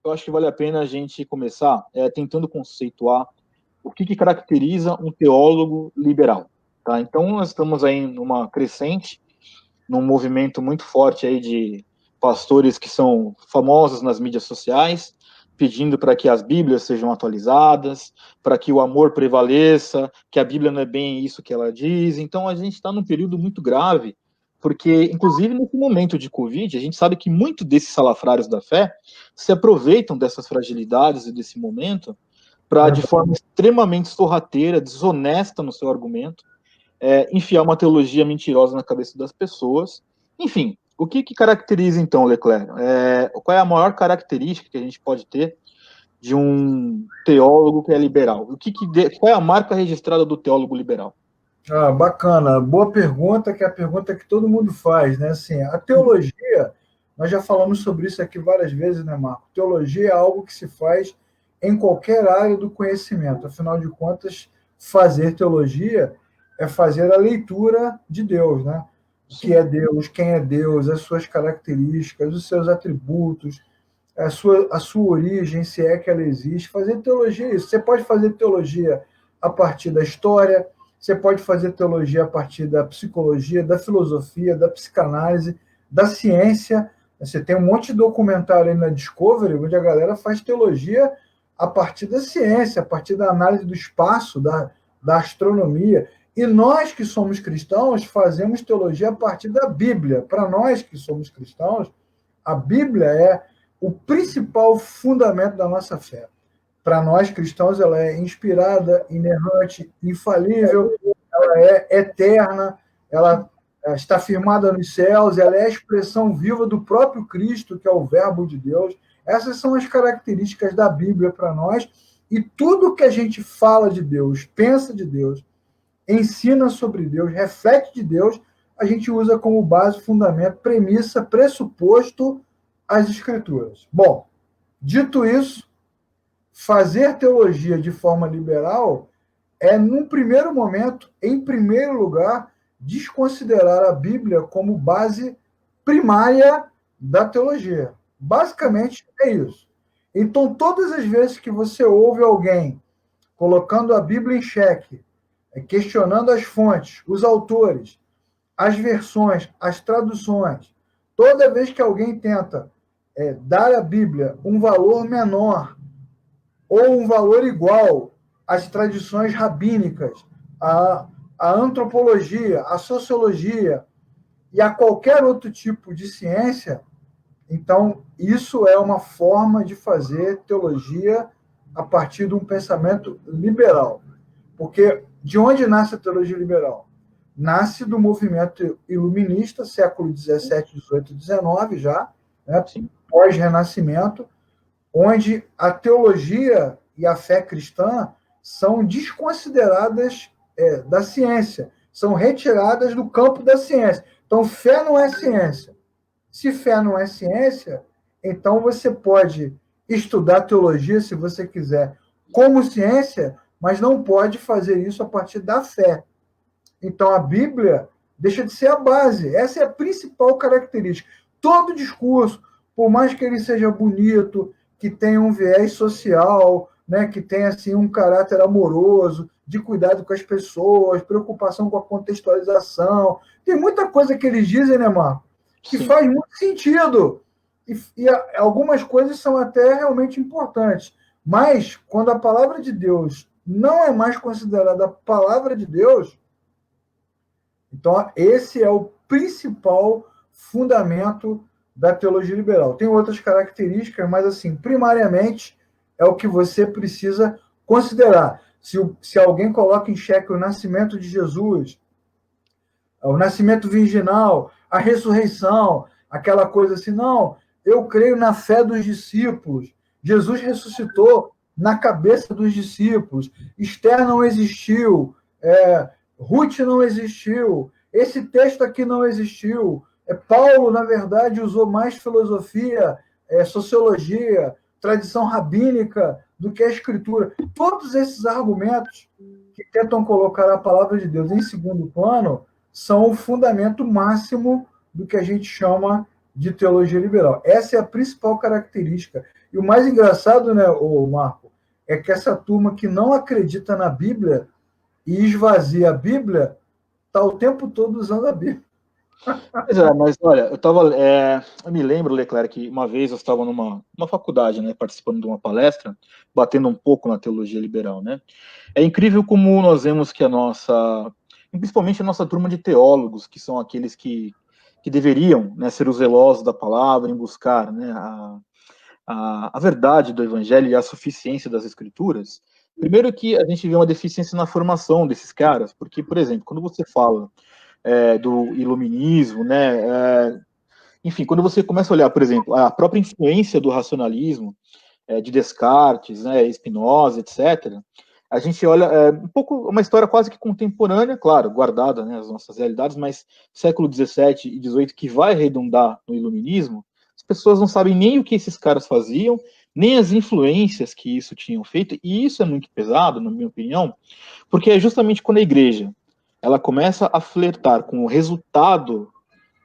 eu acho que vale a pena a gente começar tentando conceituar o que caracteriza um teólogo liberal. Tá? Então, nós estamos aí numa crescente, num movimento muito forte aí de pastores que são famosos nas mídias sociais, pedindo para que as Bíblias sejam atualizadas, para que o amor prevaleça, que a Bíblia não é bem isso que ela diz. Então, a gente está num período muito grave, porque, inclusive, nesse momento de Covid, a gente sabe que muitos desses salafrários da fé se aproveitam dessas fragilidades e desse momento para, de forma extremamente sorrateira, desonesta no seu argumento, enfiar uma teologia mentirosa na cabeça das pessoas. Enfim, o que caracteriza, então, Leclerc? Qual é a maior característica que a gente pode ter de um teólogo que é liberal? Qual é a marca registrada do teólogo liberal? Bacana. Boa pergunta, que é a pergunta que todo mundo faz, né? Assim, a teologia, nós já falamos sobre isso aqui várias vezes, né, Marco? Teologia é algo que se faz em qualquer área do conhecimento. Afinal de contas, fazer teologia é fazer a leitura de Deus, né? O que é Deus, quem é Deus, as suas características, os seus atributos, a sua origem, se é que ela existe. Fazer teologia é isso. Você pode fazer teologia a partir da história, você pode fazer teologia a partir da psicologia, da filosofia, da psicanálise, da ciência. Você tem um monte de documentário aí na Discovery, onde a galera faz teologia a partir da ciência, a partir da análise do espaço, da astronomia. E nós que somos cristãos fazemos teologia a partir da Bíblia. Para nós que somos cristãos, a Bíblia é o principal fundamento da nossa fé. Para nós cristãos, ela é inspirada, inerrante, infalível, ela é eterna, ela está firmada nos céus, ela é a expressão viva do próprio Cristo, que é o Verbo de Deus. Essas são as características da Bíblia para nós, e tudo que a gente fala de Deus, pensa de Deus, ensina sobre Deus, reflete de Deus, a gente usa como base, fundamento, premissa, pressuposto as Escrituras. Bom, dito isso, fazer teologia de forma liberal é, num primeiro momento, em primeiro lugar, desconsiderar a Bíblia como base primária da teologia. Basicamente é isso. Então, todas as vezes que você ouve alguém colocando a Bíblia em xeque, questionando as fontes, os autores, as versões, as traduções, toda vez que alguém tenta dar à Bíblia um valor menor ou um valor igual às tradições rabínicas, à antropologia, à sociologia e a qualquer outro tipo de ciência, então isso é uma forma de fazer teologia a partir de um pensamento liberal. Porque de onde nasce a teologia liberal? Nasce do movimento iluminista, século XVII, XVIII, XIX já, né, pós-renascimento, onde a teologia e a fé cristã são desconsideradas da ciência, são retiradas do campo da ciência. Então, fé não é ciência. Se fé não é ciência, então você pode estudar teologia, se você quiser, como ciência, mas não pode fazer isso a partir da fé. Então, a Bíblia deixa de ser a base. Essa é a principal característica. Todo discurso, por mais que ele seja bonito, que tenha um viés social, né, que tenha assim, um caráter amoroso, de cuidado com as pessoas, preocupação com a contextualização. Tem muita coisa que eles dizem, né, Marco, que faz muito sentido. E algumas coisas são até realmente importantes. Mas, quando a palavra de Deus não é mais considerada a palavra de Deus, então esse é o principal fundamento da teologia liberal. Tem outras características, mas, assim, primariamente, é o que você precisa considerar. Se alguém coloca em xeque o nascimento de Jesus, o nascimento virginal, a ressurreição, aquela coisa assim, não, eu creio na fé dos discípulos. Jesus ressuscitou na cabeça dos discípulos. Esther não existiu. Ruth não existiu. Esse texto aqui não existiu. Paulo, na verdade, usou mais filosofia, sociologia, tradição rabínica do que a Escritura. Todos esses argumentos que tentam colocar a palavra de Deus em segundo plano são o fundamento máximo do que a gente chama de teologia liberal. Essa é a principal característica. E o mais engraçado, né, o Marco, é que essa turma que não acredita na Bíblia e esvazia a Bíblia está o tempo todo usando a Bíblia. Pois é, mas olha, eu me lembro, Leclerc, que uma vez eu estava numa faculdade, né, participando de uma palestra, batendo um pouco na teologia liberal, né? É incrível como nós vemos que principalmente a nossa turma de teólogos, que são aqueles que deveriam, né, ser os zelosos da palavra, em buscar, né, a verdade do evangelho e a suficiência das escrituras. Primeiro que a gente vê uma deficiência na formação desses caras, porque, por exemplo, quando você fala do iluminismo, né? Enfim, quando você começa a olhar, por exemplo, a própria influência do racionalismo, de Descartes, né, Spinoza, etc., a gente olha um pouco uma história quase que contemporânea, claro, guardada, né, as nossas realidades, mas século XVII e XVIII que vai redundar no iluminismo, as pessoas não sabem nem o que esses caras faziam, nem as influências que isso tinham feito, e isso é muito pesado, na minha opinião, porque é justamente quando a igreja ela começa a flertar com o resultado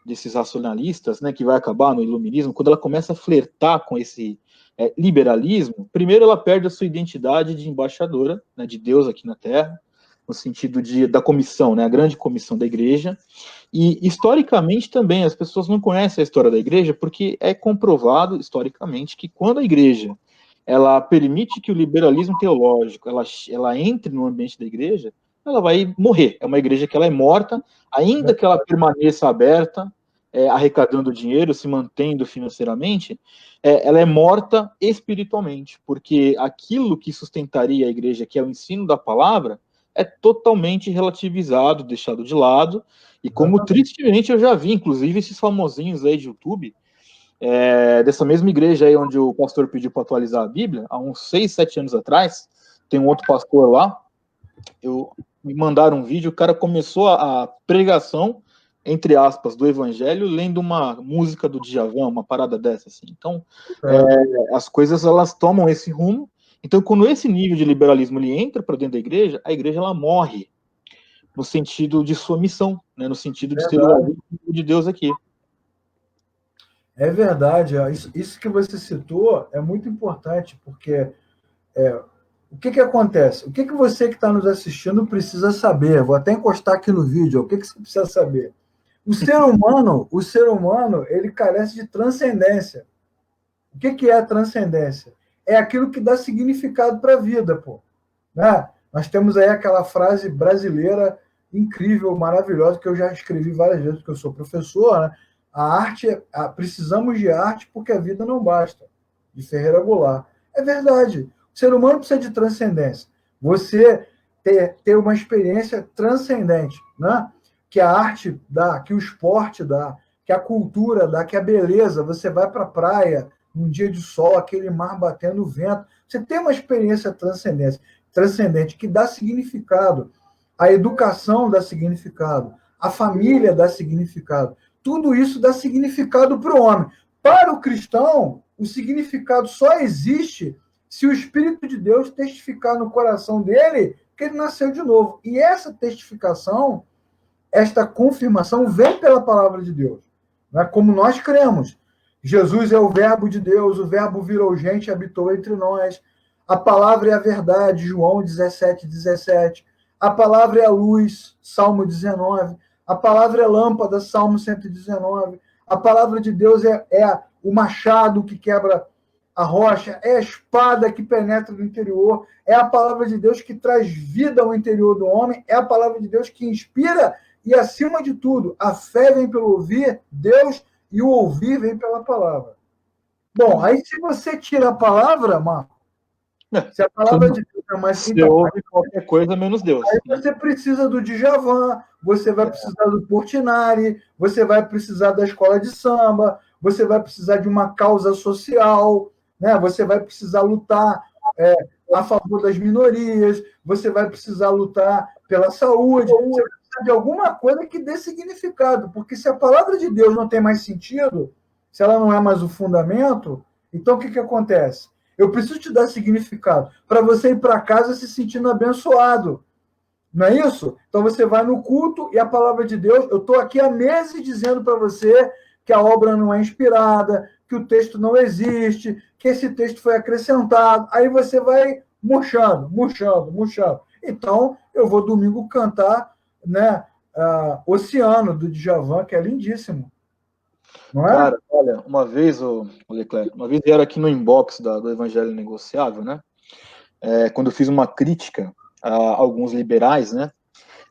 desses racionalistas, né, que vai acabar no iluminismo, quando ela começa a flertar com esse liberalismo, primeiro ela perde a sua identidade de embaixadora, né, de Deus aqui na Terra, no sentido da comissão, né, a grande comissão da igreja, e historicamente também as pessoas não conhecem a história da igreja porque é comprovado historicamente que quando a igreja ela permite que o liberalismo teológico ela entre no ambiente da igreja, ela vai morrer. É uma igreja que ela é morta, ainda que ela permaneça aberta, arrecadando dinheiro, se mantendo financeiramente, ela é morta espiritualmente, porque aquilo que sustentaria a igreja, que é o ensino da palavra, é totalmente relativizado, deixado de lado, e como tristemente eu já vi, inclusive esses famosinhos aí de YouTube, dessa mesma igreja aí onde o pastor pediu para atualizar a Bíblia, há uns 6, 7 anos atrás, tem um outro pastor lá, me mandaram um vídeo, o cara começou a pregação, entre aspas, do evangelho, lendo uma música do Djavan, uma parada dessa, assim. Então, as coisas, elas tomam esse rumo. Então, quando esse nível de liberalismo ele entra para dentro da igreja, a igreja, ela morre no sentido de sua missão, né? No sentido de ser o aluno de Deus aqui. É verdade. Isso que você citou é muito importante, porque o que acontece? O que você que está nos assistindo precisa saber? Vou até encostar aqui no vídeo. O que você precisa saber? O ser humano, ele carece de transcendência. O que é a transcendência? É aquilo que dá significado para a vida, pô. Né? Nós temos aí aquela frase brasileira incrível, maravilhosa, que eu já escrevi várias vezes, porque eu sou professor, né? Precisamos de arte porque a vida não basta, de Ferreira Goulart. É verdade. O ser humano precisa de transcendência. Você ter uma experiência transcendente, né? Que a arte dá, que o esporte dá, que a cultura dá, que a beleza. Você vai para a praia num dia de sol, aquele mar batendo o vento. Você tem uma experiência transcendente que dá significado. A educação dá significado. A família dá significado. Tudo isso dá significado para o homem. Para o cristão, o significado só existe se o Espírito de Deus testificar no coração dele que ele nasceu de novo. E essa testificação, esta confirmação, vem pela palavra de Deus. Né? Como nós cremos. Jesus é o verbo de Deus, o verbo virou gente e habitou entre nós. A palavra é a verdade, João 17:17. A palavra é a luz, Salmo 19. A palavra é lâmpada, Salmo 119. A palavra de Deus é o machado que quebra a rocha, é a espada que penetra no interior, é a palavra de Deus que traz vida ao interior do homem, é a palavra de Deus que inspira e, acima de tudo, a fé vem pelo ouvir Deus e o ouvir vem pela palavra. Bom, aí se você tira a palavra, Marco, se a palavra de Deus é mais... Você ouve qualquer coisa menos Deus. Aí você precisa do Djavan, você vai precisar do Portinari, você vai precisar da escola de samba, você vai precisar de uma causa social, né? Você vai precisar lutar a favor das minorias, você vai precisar lutar pela saúde, você precisa de alguma coisa que dê significado, porque se a palavra de Deus não tem mais sentido, se ela não é mais o fundamento, então o que acontece? Eu preciso te dar significado para você ir para casa se sentindo abençoado. Não é isso? Então você vai no culto e a palavra de Deus, eu estou aqui há meses dizendo para você que a obra não é inspirada, que o texto não existe, que esse texto foi acrescentado. Aí você vai murchando. Então, eu vou domingo cantar, né, Oceano, do Djavan, que é lindíssimo. Não é? Cara, olha, uma vez, o Leclerc, uma vez vieram aqui no inbox do Evangelho Negociável, né? Quando eu fiz uma crítica a alguns liberais, né?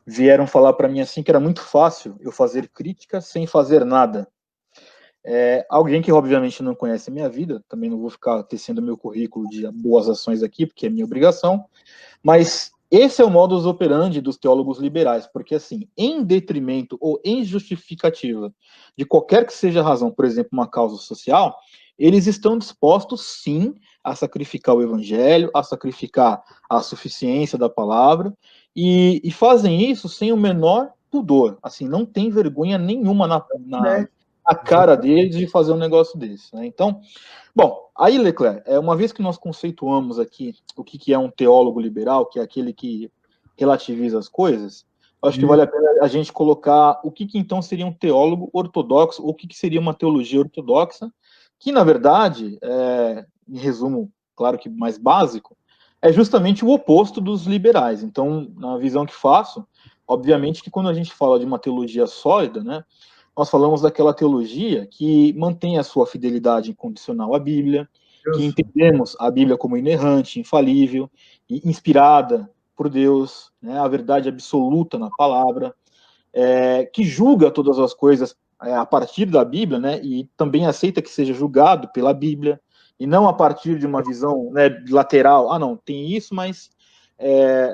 Vieram falar para mim assim que era muito fácil eu fazer crítica sem fazer nada. Alguém que obviamente não conhece a minha vida, também não vou ficar tecendo meu currículo de boas ações aqui, porque é minha obrigação, mas esse é o modus operandi dos teólogos liberais, porque assim, em detrimento ou em justificativa de qualquer que seja a razão, por exemplo, uma causa social, eles estão dispostos sim a sacrificar o evangelho, a sacrificar a suficiência da palavra, e fazem isso sem o menor pudor, assim, não tem vergonha nenhuma na cara deles de fazer um negócio desse, né? Então, bom, aí, Leclerc, uma vez que nós conceituamos aqui o que é um teólogo liberal, que é aquele que relativiza as coisas, acho que vale a pena a gente colocar o que então seria um teólogo ortodoxo, ou o que seria uma teologia ortodoxa, que, na verdade, em resumo, claro que mais básico, é justamente o oposto dos liberais. Então, na visão que faço, obviamente que quando a gente fala de uma teologia sólida, né, nós falamos daquela teologia que mantém a sua fidelidade incondicional à Bíblia, que entendemos a Bíblia como inerrante, infalível e inspirada por Deus, né, a verdade absoluta na palavra, que julga todas as coisas a partir da Bíblia, né, e também aceita que seja julgado pela Bíblia, e não a partir de uma visão, né, lateral. Não, tem isso, mas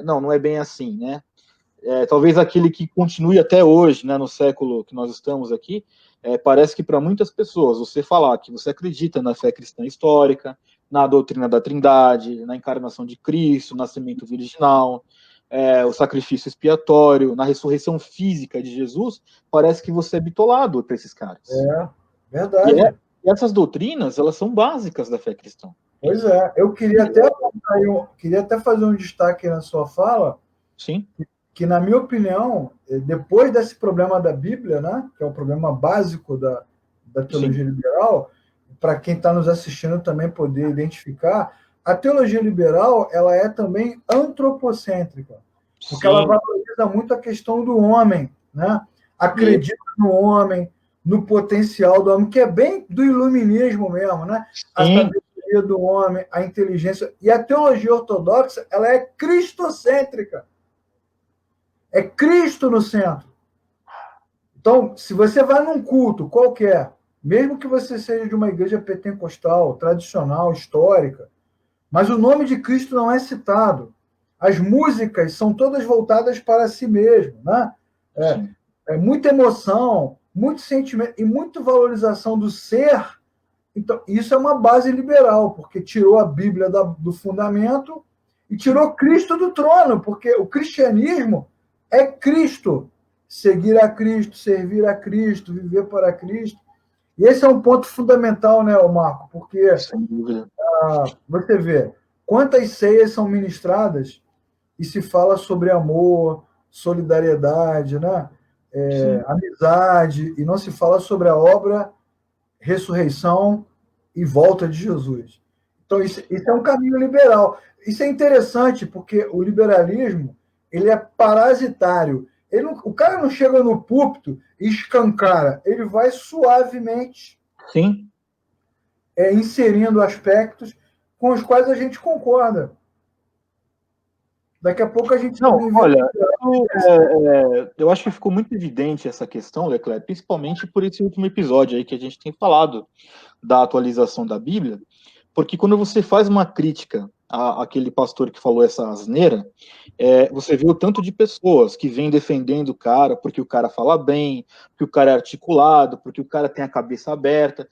não é bem assim, né? Talvez aquele que continue até hoje, né, no século que nós estamos aqui, parece que para muitas pessoas, você falar que você acredita na fé cristã histórica, na doutrina da Trindade, na encarnação de Cristo, nascimento virginal, o sacrifício expiatório, na ressurreição física de Jesus, parece que você é bitolado para esses caras. Verdade. E essas doutrinas, elas são básicas da fé cristã. Pois é. Eu queria até fazer um destaque na sua fala. Sim. Que, na minha opinião, depois desse problema da Bíblia, né, que é o problema básico da teologia liberal, para quem está nos assistindo também poder identificar, a teologia liberal ela é também antropocêntrica, porque ela valoriza muito a questão do homem, né? Acredita no homem, no potencial do homem, que é bem do iluminismo mesmo, né? A sabedoria do homem, a inteligência. E a teologia ortodoxa ela é cristocêntrica. É Cristo no centro. Então, se você vai num culto qualquer, mesmo que você seja de uma igreja pentecostal, tradicional, histórica, mas o nome de Cristo não é citado. As músicas são todas voltadas para si mesmo, né? Muita emoção, muito sentimento e muita valorização do ser. Então, isso é uma base liberal, porque tirou a Bíblia do fundamento e tirou Cristo do trono, porque o cristianismo é Cristo. Seguir a Cristo, servir a Cristo, viver para Cristo. E esse é um ponto fundamental, né, Marco? Porque você vê quantas ceias são ministradas e se fala sobre amor, solidariedade, né? Amizade, e não se fala sobre a obra, ressurreição e volta de Jesus. Então, isso é um caminho liberal. Isso é interessante, porque o liberalismo ele é parasitário. O cara não chega no púlpito e escancara, ele vai suavemente inserindo aspectos com os quais a gente concorda. Daqui a pouco a gente... Olha, eu acho que ficou muito evidente essa questão, Leclerc, principalmente por esse último episódio aí que a gente tem falado da atualização da Bíblia, porque quando você faz uma crítica àquele pastor que falou essa asneira, você vê o tanto de pessoas que vêm defendendo o cara porque o cara fala bem, porque o cara é articulado, porque o cara tem a cabeça aberta,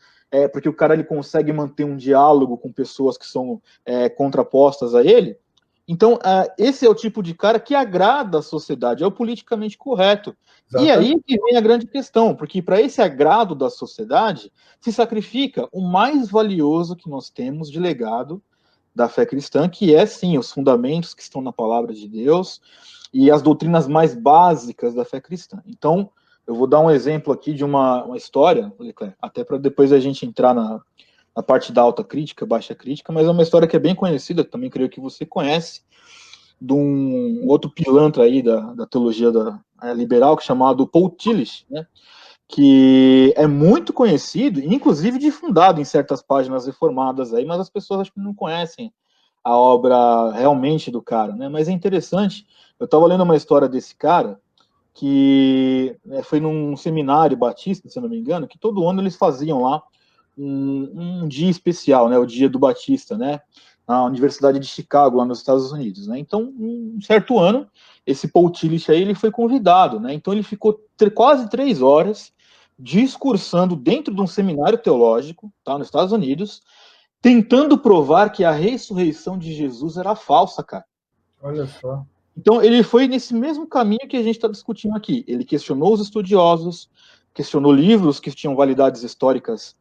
porque o cara ele consegue manter um diálogo com pessoas que são contrapostas a ele. Então, esse é o tipo de cara que agrada a sociedade, é o politicamente correto. Exatamente. E aí que vem a grande questão, porque para esse agrado da sociedade, se sacrifica o mais valioso que nós temos de legado da fé cristã, que é, sim, os fundamentos que estão na palavra de Deus e as doutrinas mais básicas da fé cristã. Então, Eu vou dar um exemplo aqui de uma história, Leclerc, até para depois a gente entrar na parte da alta crítica, baixa crítica, mas é uma história que é bem conhecida, também creio que você conhece, de um outro pilantra aí da teologia liberal, que é chamado Paul Tillich, né? Que é muito conhecido, inclusive difundado em certas páginas reformadas aí, mas as pessoas acho que não conhecem a obra realmente do cara, né? Mas é interessante, eu estava lendo uma história desse cara, que foi num seminário batista, se eu não me engano, que todo ano eles faziam lá um dia especial, né? O dia do Batista, né? Na Universidade de Chicago, lá nos Estados Unidos, né? Então, um certo ano, esse Paul Tillich aí, ele foi convidado, né? Então, ele ficou quase 3 horas discursando dentro de um seminário teológico, tá? Nos Estados Unidos, tentando provar que a ressurreição de Jesus era falsa, cara. Olha só. Então, ele foi nesse mesmo caminho que a gente está discutindo aqui. Ele questionou os estudiosos, questionou livros que tinham validades históricas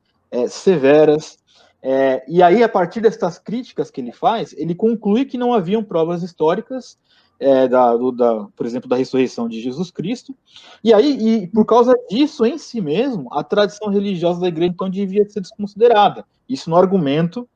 severas, e aí, a partir dessas críticas que ele faz, ele conclui que não haviam provas históricas, por exemplo, da ressurreição de Jesus Cristo, e aí, por causa disso em si mesmo, a tradição religiosa da igreja, então, devia ser desconsiderada. Isso no argumento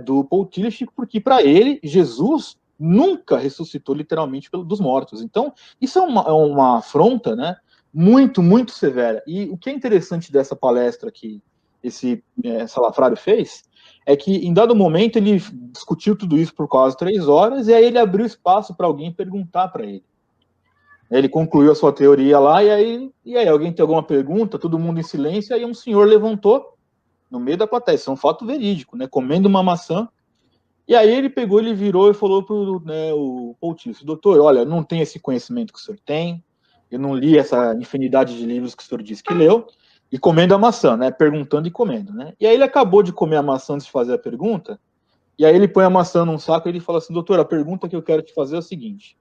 do Paul Tillich, porque, para ele, Jesus nunca ressuscitou literalmente dos mortos. Então, isso é uma afronta, né, muito, muito severa. E o que é interessante dessa palestra que esse salafrário fez é que, em dado momento, ele discutiu tudo isso por quase 3 horas e aí ele abriu espaço para alguém perguntar para ele. Ele concluiu a sua teoria lá e aí alguém tem alguma pergunta, todo mundo em silêncio, e aí um senhor levantou no meio da plateia, isso é um fato verídico, né, comendo uma maçã. E aí ele virou e falou para o Paul Tillich: doutor, olha, não tenho esse conhecimento que o senhor tem, eu não li essa infinidade de livros que o senhor disse que leu, e comendo a maçã, né, perguntando e comendo, né. E aí ele acabou de comer a maçã antes de fazer a pergunta, e aí ele põe a maçã num saco e ele fala assim: doutor, a pergunta que eu quero te fazer é o seguinte,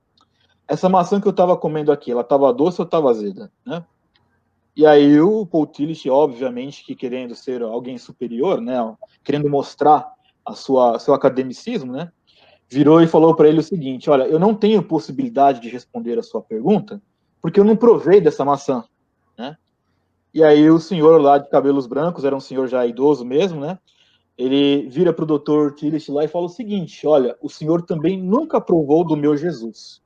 essa maçã que eu estava comendo aqui, ela estava doce ou estava azeda, né? E aí o Paul Tillich, obviamente, que querendo ser alguém superior, né, querendo mostrar seu academicismo, né, virou e falou para ele o seguinte: olha, eu não tenho possibilidade de responder a sua pergunta porque eu não provei dessa maçã, né? E aí o senhor lá de cabelos brancos, era um senhor já idoso mesmo, né? Ele vira para o doutor Tillich lá e fala o seguinte: olha, o senhor também nunca provou do meu Jesus.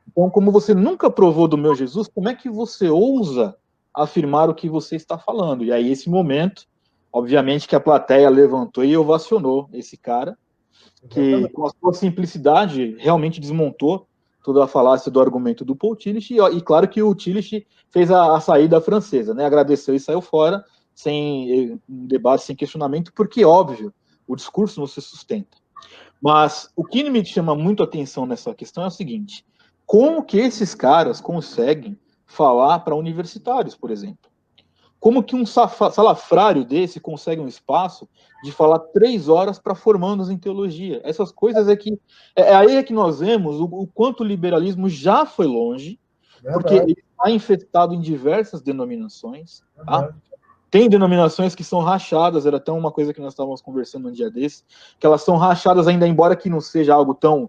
Então, como você nunca provou do meu Jesus, como é que você ousa afirmar o que você está falando? E aí, esse momento, obviamente que a plateia levantou e ovacionou esse cara, que com a sua simplicidade realmente desmontou toda a falácia do argumento do Paul Tillich, e claro que o Tillich fez a saída francesa, né? Agradeceu e saiu fora, sem debate, sem questionamento, porque, óbvio, o discurso não se sustenta. Mas o que me chama muito a atenção nessa questão é o seguinte: como que esses caras conseguem falar para universitários, por exemplo? Como que um salafrário desse consegue um espaço de falar 3 horas para formandos em teologia? Essas coisas aí é que nós vemos o quanto o liberalismo já foi longe, porque ele está infestado em diversas denominações, tá? Tem denominações que são rachadas, era até uma coisa que nós estávamos conversando um dia desse, que elas são rachadas ainda, embora que não seja algo tão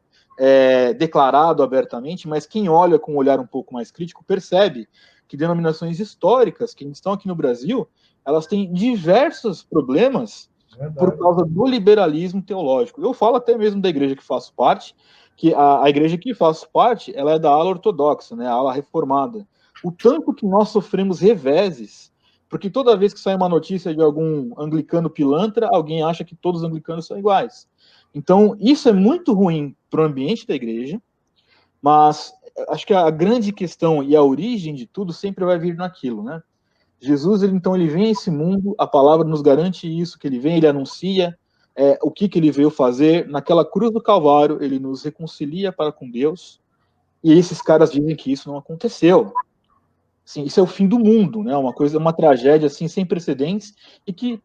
declarado abertamente, mas quem olha com um olhar um pouco mais crítico percebe que denominações históricas que estão aqui no Brasil, elas têm diversos problemas por causa do liberalismo teológico. Eu falo até mesmo da igreja que faço parte, que a igreja que faço parte, ela é da ala ortodoxa, né, a ala reformada. O tanto que nós sofremos reveses, porque toda vez que sai uma notícia de algum anglicano pilantra, alguém acha que todos os anglicanos são iguais. Então, isso é muito ruim para o ambiente da igreja, mas acho que a grande questão e a origem de tudo sempre vai vir naquilo, né? Jesus, ele vem a esse mundo, a palavra nos garante isso, que ele vem, ele anuncia o que ele veio fazer. Naquela cruz do Calvário, ele nos reconcilia para com Deus, e esses caras dizem que isso não aconteceu. Assim, isso é o fim do mundo, né? Uma tragédia assim, sem precedentes, e que,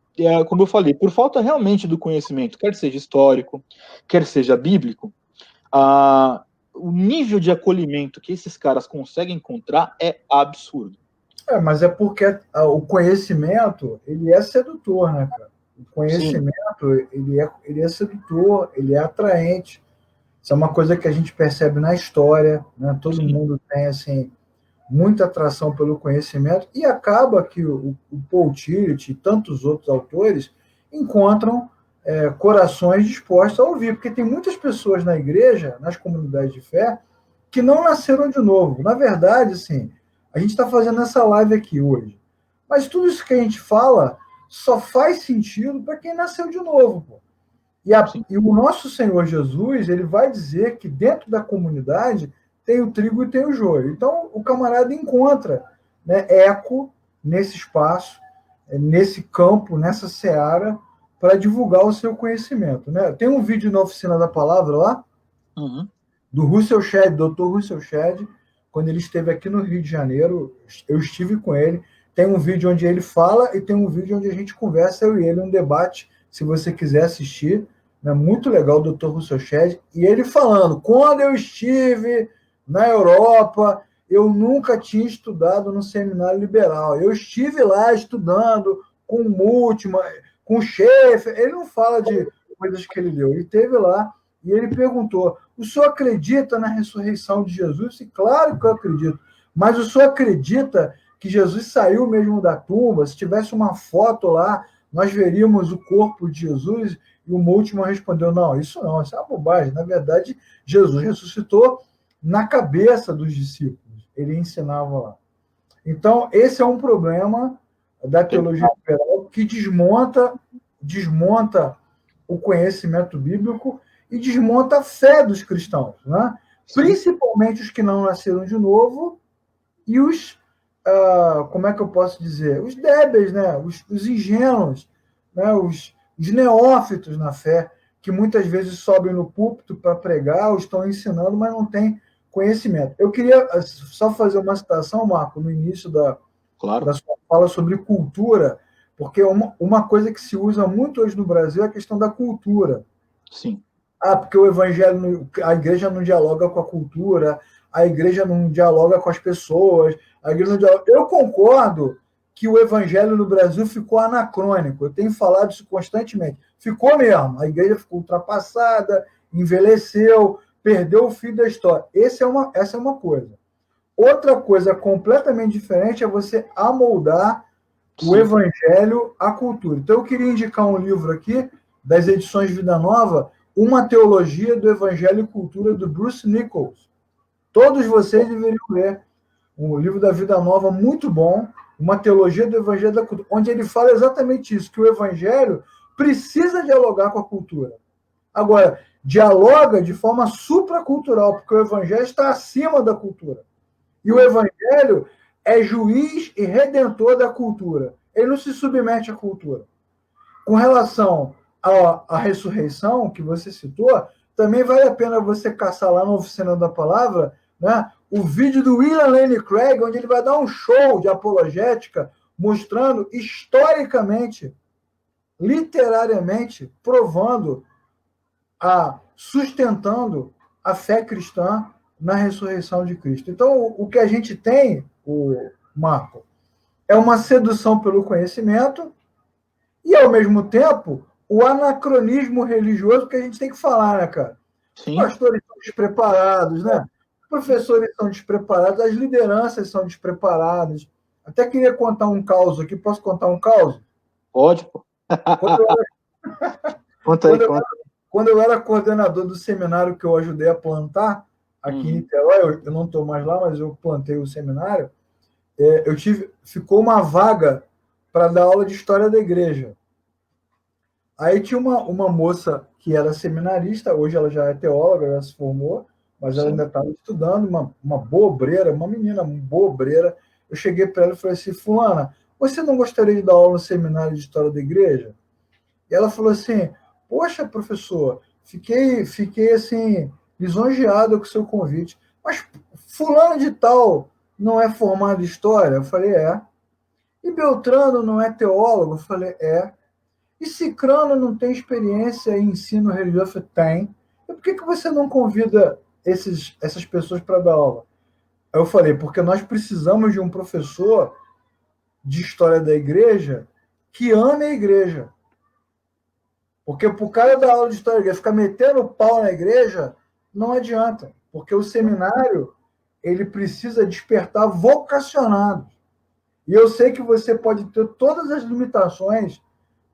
como eu falei, por falta realmente do conhecimento, quer seja histórico, quer seja bíblico, o nível de acolhimento que esses caras conseguem encontrar é absurdo. Mas é porque o conhecimento, ele é sedutor, né, cara? O conhecimento, ele é sedutor, ele é atraente. Isso é uma coisa que a gente percebe na história, né? Todo mundo tem, assim, muita atração pelo conhecimento, e acaba que o Paul Tillich e tantos outros autores encontram corações dispostos a ouvir, porque tem muitas pessoas na igreja, nas comunidades de fé, que não nasceram de novo. Na verdade, assim, a gente está fazendo essa live aqui hoje, mas tudo isso que a gente fala só faz sentido para quem nasceu de novo. Pô. E o nosso Senhor Jesus, ele vai dizer que dentro da comunidade tem o trigo e tem o joio. Então, o camarada encontra, né, eco nesse espaço, nesse campo, nessa seara, para divulgar o seu conhecimento. Né? Tem um vídeo na Oficina da Palavra lá, do Russell Shedd, Dr. Russell Shedd, quando ele esteve aqui no Rio de Janeiro, eu estive com ele. Tem um vídeo onde ele fala e tem um vídeo onde a gente conversa, eu e ele, um debate, se você quiser assistir. Né? Muito legal, o Dr. Russell Shedd. E ele falando, quando eu estive na Europa, eu nunca tinha estudado no seminário liberal. Eu estive lá estudando com o Multman, com o Schaeffer. Ele não fala de coisas que ele deu. Ele esteve lá e ele perguntou, o senhor acredita na ressurreição de Jesus? E claro que eu acredito. Mas o senhor acredita que Jesus saiu mesmo da tumba? Se tivesse uma foto lá, nós veríamos o corpo de Jesus? E o Multman respondeu, não, isso é uma bobagem. Na verdade, Jesus ressuscitou na cabeça dos discípulos. Ele ensinava lá. Então, esse é um problema da teologia liberal que desmonta o conhecimento bíblico e desmonta a fé dos cristãos, né? Principalmente os que não nasceram de novo e os, como é que eu posso dizer? Os débeis, né? Os ingênuos, né? Os neófitos na fé, que muitas vezes sobem no púlpito para pregar ou estão ensinando, mas não têm conhecimento. Eu queria só fazer uma citação, Marco, no início da sua fala sobre cultura, porque uma coisa que se usa muito hoje no Brasil é a questão da cultura. Sim. Porque o evangelho, a igreja não dialoga com a cultura, a igreja não dialoga com as pessoas, a igreja não dialoga... Eu concordo que o evangelho no Brasil ficou anacrônico, eu tenho falado isso constantemente. Ficou mesmo, a igreja ficou ultrapassada, envelheceu, perdeu o fio da história. Essa é uma coisa. Outra coisa completamente diferente é você amoldar o evangelho à cultura. Então, eu queria indicar um livro aqui, das edições Vida Nova, Uma Teologia do Evangelho e Cultura, do Bruce Nichols. Todos vocês deveriam ler. Um livro da Vida Nova muito bom, Uma Teologia do Evangelho e da Cultura, onde ele fala exatamente isso, que o evangelho precisa dialogar com a cultura. Agora, dialoga de forma supracultural, porque o evangelho está acima da cultura. E o evangelho é juiz e redentor da cultura. Ele não se submete à cultura. Com relação à ressurreição, que você citou, também vale a pena você caçar lá na Oficina da Palavra, né, o vídeo do William Lane Craig, onde ele vai dar um show de apologética, mostrando historicamente, literariamente, provando, sustentando a fé cristã na ressurreição de Cristo. Então, o que a gente tem, Marco, é uma sedução pelo conhecimento e, ao mesmo tempo, o anacronismo religioso que a gente tem que falar, né, cara? Sim. Os pastores são despreparados, né? Os professores são despreparados, as lideranças são despreparadas. Até queria contar um caos aqui. Posso contar um caos? Pode, pô. Quando eu era coordenador do seminário que eu ajudei a plantar, aqui em Niterói, eu não estou mais lá, mas eu plantei o seminário, ficou uma vaga para dar aula de história da igreja. Aí tinha uma moça que era seminarista, hoje ela já é teóloga, já se formou, mas ela ainda estava estudando, uma boa obreira, uma menina boa obreira. Eu cheguei para ela e falei assim, fulana, você não gostaria de dar aula no seminário de história da igreja? E ela falou assim, poxa, professor, fiquei assim, lisonjeado com o seu convite, mas fulano de tal não é formado em história? Eu falei, é. E Beltrano não é teólogo? Eu falei, é. E Cicrano não tem experiência em ensino religioso? Eu falei, tem. E por que você não convida essas pessoas para dar aula? Aí eu falei, porque nós precisamos de um professor de história da igreja que ame a igreja. Porque para o cara dar aula de história da igreja, ficar metendo o pau na igreja, não adianta. Porque o seminário, ele precisa despertar vocacionados. E eu sei que você pode ter todas as limitações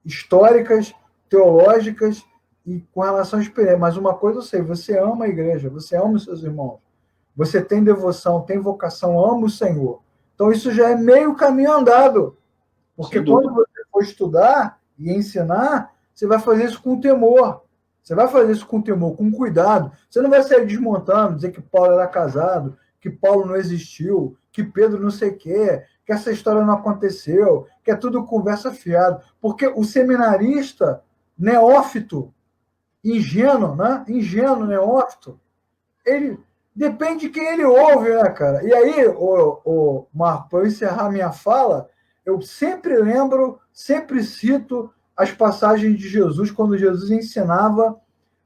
históricas, teológicas e com relação à experiência, mas uma coisa eu sei, você ama a igreja, você ama os seus irmãos, você tem devoção, tem vocação, ama o Senhor. Então isso já é meio caminho andado, porque quando você for estudar e ensinar, você vai fazer isso com temor. Você vai fazer isso com temor, com cuidado. Você não vai sair desmontando, dizer que Paulo era casado, que Paulo não existiu, que Pedro não sei o quê, que essa história não aconteceu, que é tudo conversa fiada. Porque o seminarista neófito, ingênuo, né? Ingênuo, neófito, ele depende de quem ele ouve, né, cara? E aí, Marco, para eu encerrar minha fala, eu sempre lembro, sempre cito as passagens de Jesus, quando Jesus ensinava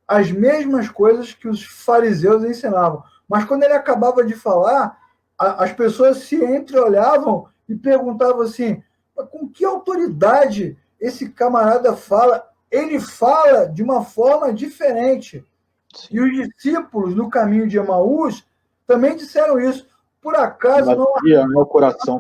as mesmas coisas que os fariseus ensinavam. Mas quando ele acabava de falar, as pessoas se entreolhavam e perguntavam assim, com que autoridade esse camarada fala? Ele fala de uma forma diferente. Sim. E os discípulos, no caminho de Emaús, também disseram isso. Por acaso não há no coração.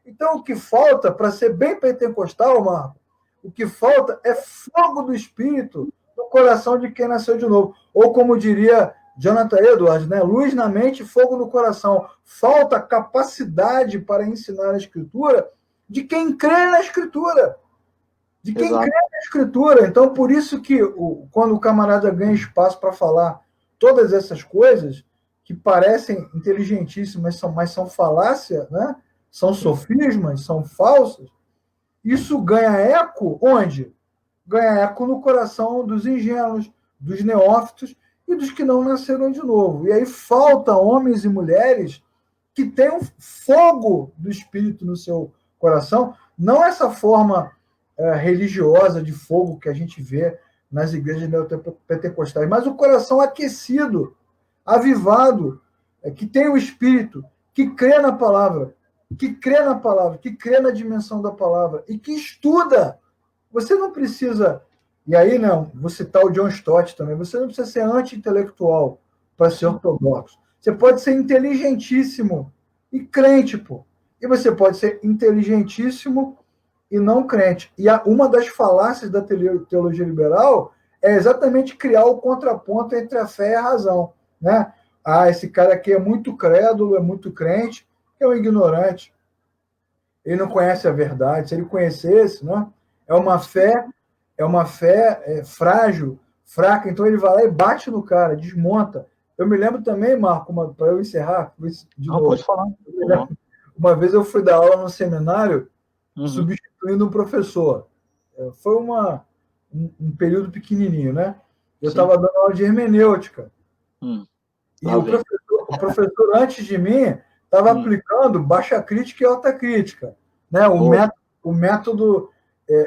Então, o que falta, para ser bem pentecostal, Marco, o que falta é fogo do Espírito no coração de quem nasceu de novo. Ou como diria Jonathan Edwards, né? Luz na mente, fogo no coração. Falta capacidade para ensinar a Escritura de quem crê na Escritura. De quem crê na Escritura. Então, por isso que quando o camarada ganha espaço para falar todas essas coisas, que parecem inteligentíssimas, mas são falácia, né? São sofismas, são falsas, isso ganha eco onde? Ganha eco no coração dos ingênuos, dos neófitos e dos que não nasceram de novo. E aí falta homens e mulheres que tenham fogo do Espírito no seu coração, não essa forma religiosa de fogo que a gente vê nas igrejas neopentecostais, mas o coração aquecido, avivado, que tem o Espírito, que crê na palavra, que crê na dimensão da palavra e que estuda. Você não precisa, e aí não, vou citar o John Stott também, você não precisa ser anti-intelectual para ser ortodoxo. Você pode ser inteligentíssimo e crente, pô. E você pode ser inteligentíssimo e não crente. E uma das falácias da teologia liberal é exatamente criar o contraponto entre a fé e a razão, né? Esse cara aqui é muito crédulo, é muito crente, é um ignorante. Ele não conhece a verdade. Se ele conhecesse, né? É uma fé frágil, fraca. Então ele vai lá e bate no cara, desmonta. Eu me lembro também, Marco, para eu encerrar, de novo. Pode falar. Uma vez eu fui dar aula no seminário, substituindo um professor. Foi um período pequenininho, né? Eu estava dando aula de hermenêutica. E o professor antes de mim estava aplicando baixa crítica e alta crítica, né? O método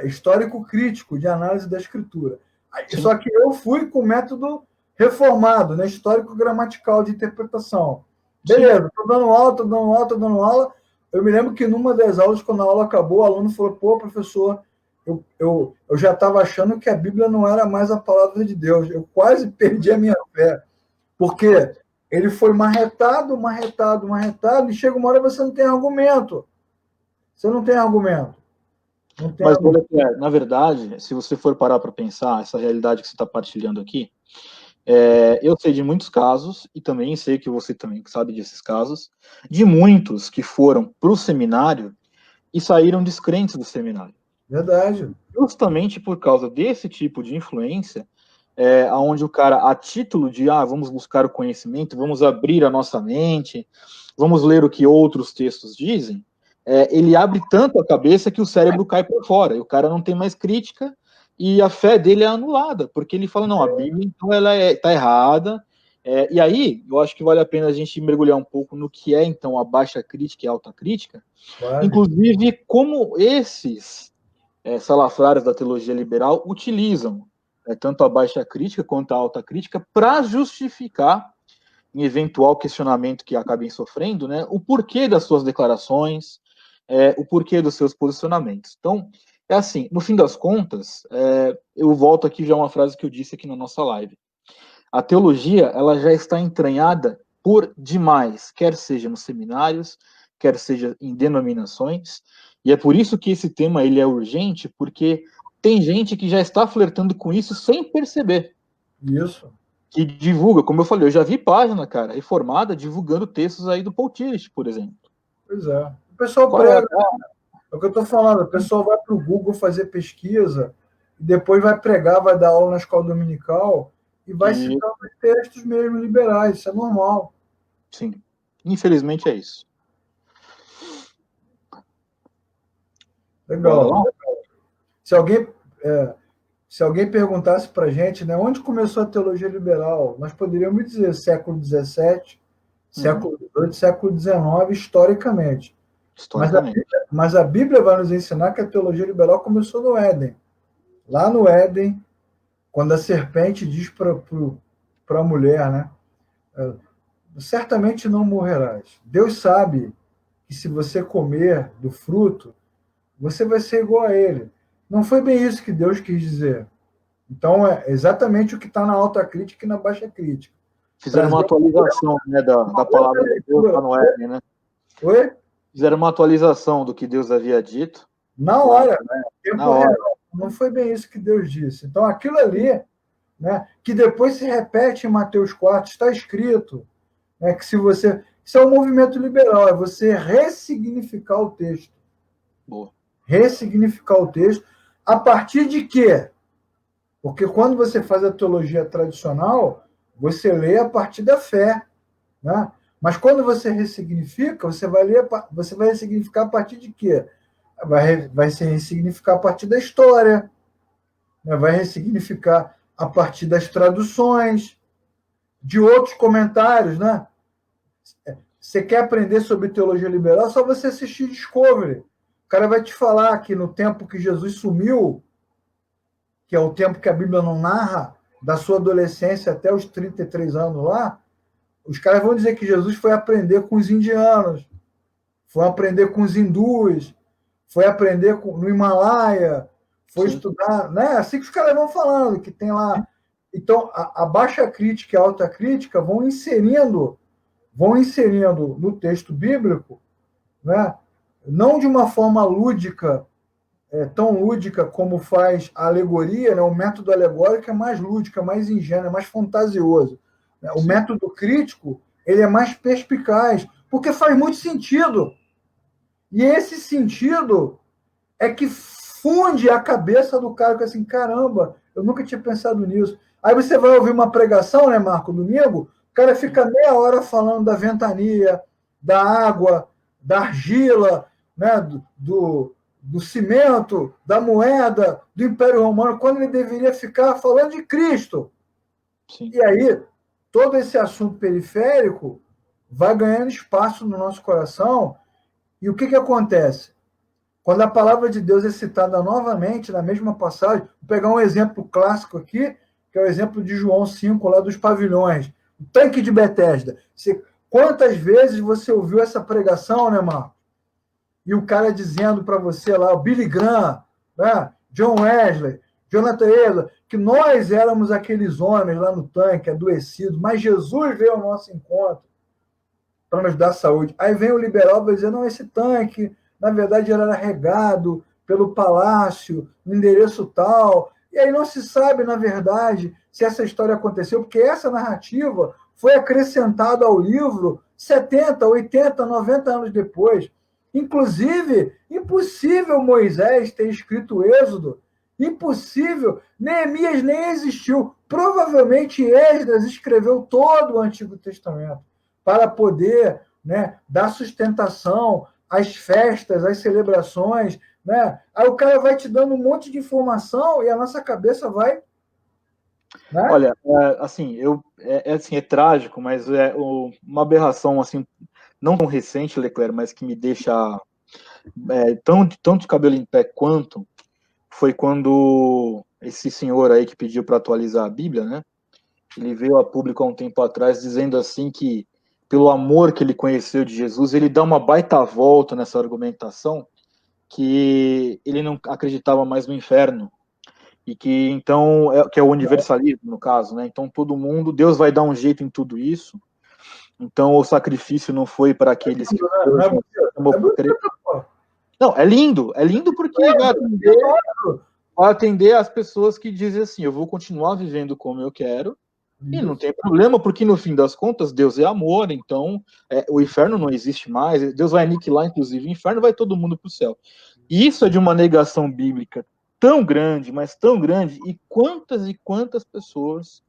histórico-crítico de análise da escritura. Só que eu fui com o método reformado, né? Histórico-gramatical de interpretação. Beleza, estou dando aula. Eu me lembro que numa das aulas, quando a aula acabou, o aluno falou, pô, professor, eu já estava achando que a Bíblia não era mais a palavra de Deus. Eu quase perdi a minha fé. Porque ele foi marretado, e chega uma hora você não tem argumento. Você não tem argumento. Mas, na verdade, se você for parar para pensar, essa realidade que você está partilhando aqui, eu sei de muitos casos, e também sei que você também sabe desses casos, de muitos que foram para o seminário e saíram descrentes do seminário. Verdade. Justamente por causa desse tipo de influência, onde o cara, a título de, vamos buscar o conhecimento, vamos abrir a nossa mente, vamos ler o que outros textos dizem, ele abre tanto a cabeça que o cérebro cai por fora, e o cara não tem mais crítica, e a fé dele é anulada, porque ele fala, não, a Bíblia, então, ela está errada, e aí, eu acho que vale a pena a gente mergulhar um pouco no que é, então, a baixa crítica e a alta crítica, inclusive, como esses salafrários da teologia liberal utilizam tanto a baixa crítica quanto a alta crítica para justificar, em eventual questionamento que acabem sofrendo, né, o porquê das suas declarações, o porquê dos seus posicionamentos. Então, é assim, no fim das contas, eu volto aqui já a uma frase que eu disse aqui na nossa live. A teologia, ela já está entranhada por demais, quer seja nos seminários, quer seja em denominações, e é por isso que esse tema ele é urgente, porque tem gente que já está flertando com isso sem perceber. Isso. Que divulga, como eu falei, eu já vi página, cara, reformada, divulgando textos aí do Paul Tillich, por exemplo. Pois é. O pessoal prega, é o que eu estou falando, o pessoal vai para o Google fazer pesquisa, depois vai pregar, vai dar aula na escola dominical, e vai citando os textos mesmo liberais, isso é normal. Sim, infelizmente é isso. Legal. Se alguém perguntasse para a gente, né, onde começou a teologia liberal, nós poderíamos dizer século XVII, século XVIII, século XIX, historicamente. Mas a Bíblia vai nos ensinar que a teologia liberal começou no Éden. Lá no Éden, quando a serpente diz para a mulher, né, certamente não morrerás. Deus sabe que se você comer do fruto, você vai ser igual a ele. Não foi bem isso que Deus quis dizer. Então, é exatamente o que está na alta crítica e na baixa crítica. Fizeram uma atualização, né, da palavra de Deus lá no Éden, né? Oi? Fizeram uma atualização do que Deus havia dito. Na hora, né? Tempo real. Não foi bem isso que Deus disse. Então, aquilo ali, né, que depois se repete em Mateus 4, está escrito, né, que se você... Isso é um movimento liberal, é você ressignificar o texto. Boa. Ressignificar o texto a partir de quê? Porque quando você faz a teologia tradicional, você lê a partir da fé, né? Mas quando você ressignifica, você vai ressignificar a partir de quê? Vai se ressignificar a partir da história, né? Vai ressignificar a partir das traduções, de outros comentários, né? Você quer aprender sobre teologia liberal, é só você assistir Discovery. O cara vai te falar que no tempo que Jesus sumiu, que é o tempo que a Bíblia não narra, da sua adolescência até os 33 anos lá, os caras vão dizer que Jesus foi aprender com os indianos, foi aprender com os hindus, foi aprender no Himalaia, foi estudar, né? Assim que os caras vão falando, que tem lá. Então, a baixa crítica e a alta crítica vão inserindo no texto bíblico, né? Não de uma forma lúdica, tão lúdica como faz a alegoria, né? O método alegórico é mais lúdico, é mais ingênuo, é mais fantasioso. O método crítico, ele é mais perspicaz, porque faz muito sentido. E esse sentido é que funde a cabeça do cara, que assim, caramba, eu nunca tinha pensado nisso. Aí você vai ouvir uma pregação, né, Marco, domingo, o cara fica meia hora falando da ventania, da água, da argila, né, do cimento, da moeda, do Império Romano, quando ele deveria ficar falando de Cristo. Sim. E aí, todo esse assunto periférico vai ganhando espaço no nosso coração. E o que acontece? Quando a palavra de Deus é citada novamente na mesma passagem, vou pegar um exemplo clássico aqui, que é o exemplo de João 5, lá dos pavilhões, o tanque de Betesda. Quantas vezes você ouviu essa pregação, né, Marco? E o cara dizendo para você lá, o Billy Graham, né, John Wesley, Jonathan Edwards, que nós éramos aqueles homens lá no tanque, adoecidos, mas Jesus veio ao nosso encontro para nos dar saúde. Aí vem o liberal e vai dizer, não, esse tanque, na verdade, era regado pelo palácio, no endereço tal, e aí não se sabe, na verdade, se essa história aconteceu, porque essa narrativa foi acrescentada ao livro 70, 80, 90 anos depois. Inclusive, impossível Moisés ter escrito o Êxodo, impossível, Neemias nem existiu. Provavelmente Esdras escreveu todo o Antigo Testamento para poder, né, dar sustentação às festas, às celebrações, né? Aí o cara vai te dando um monte de informação e a nossa cabeça vai... Né? Olha, assim, é trágico, mas é uma aberração, assim, não tão recente, Leclerc, mas que me deixa tão de cabelo em pé quanto foi quando esse senhor aí que pediu para atualizar a Bíblia, né? Ele veio a público há um tempo atrás dizendo assim que pelo amor que ele conheceu de Jesus, ele dá uma baita volta nessa argumentação que ele não acreditava mais no inferno e que então que é o universalismo no caso, né? Então todo mundo, Deus vai dar um jeito em tudo isso Então, o sacrifício não foi para aqueles que... Pô. Não, é lindo porque vai atender as pessoas que dizem assim, eu vou continuar vivendo como eu quero, e não tem problema, porque no fim das contas, Deus é amor, então o inferno não existe mais, Deus vai aniquilar, inclusive, o inferno, vai todo mundo para o céu. E isso é de uma negação bíblica tão grande, mas tão grande, e quantas pessoas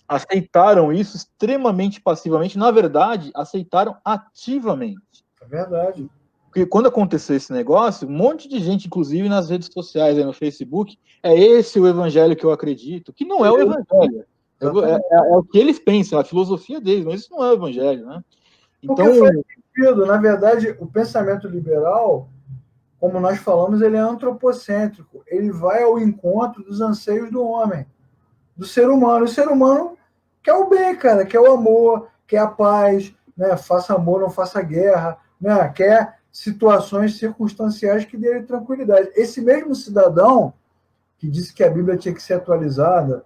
aceitaram isso extremamente passivamente, na verdade, aceitaram ativamente. É verdade. Porque quando aconteceu esse negócio, um monte de gente, inclusive nas redes sociais, aí no Facebook, é esse o evangelho que eu acredito, que não é o evangelho. É o que eles pensam, a filosofia deles, mas isso não é o evangelho, né? Então, porque faz sentido. Na verdade, o pensamento liberal, como nós falamos, ele é antropocêntrico. Ele vai ao encontro dos anseios do homem, do ser humano. O ser humano quer o bem, cara, quer o amor, quer a paz, né? Faça amor, não faça guerra, né? Quer situações circunstanciais que dêem tranquilidade. Esse mesmo cidadão que disse que a Bíblia tinha que ser atualizada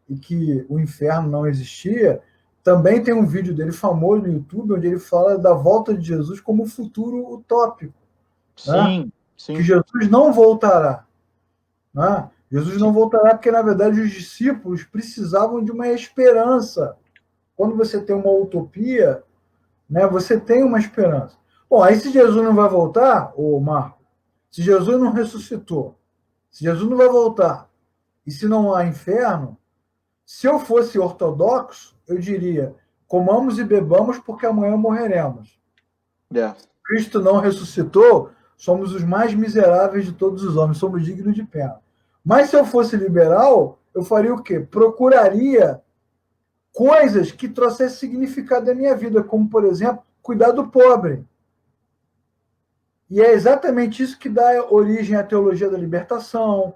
e que o inferno não existia, também tem um vídeo dele famoso no YouTube, onde ele fala da volta de Jesus como um futuro utópico. Sim, né? sim. Que Jesus não voltará. Né? Jesus não voltará porque, na verdade, os discípulos precisavam de uma esperança. Quando você tem uma utopia, né, você tem uma esperança. Bom, aí se Jesus não vai voltar, ô Marco, se Jesus não ressuscitou, se Jesus não vai voltar, e se não há inferno, se eu fosse ortodoxo, eu diria, comamos e bebamos porque amanhã morreremos. Cristo não ressuscitou, somos os mais miseráveis de todos os homens, somos dignos de pena. Mas se eu fosse liberal, eu faria o quê? Procuraria coisas que trouxessem significado à minha vida, como, por exemplo, cuidar do pobre. E é exatamente isso que dá origem à teologia da libertação,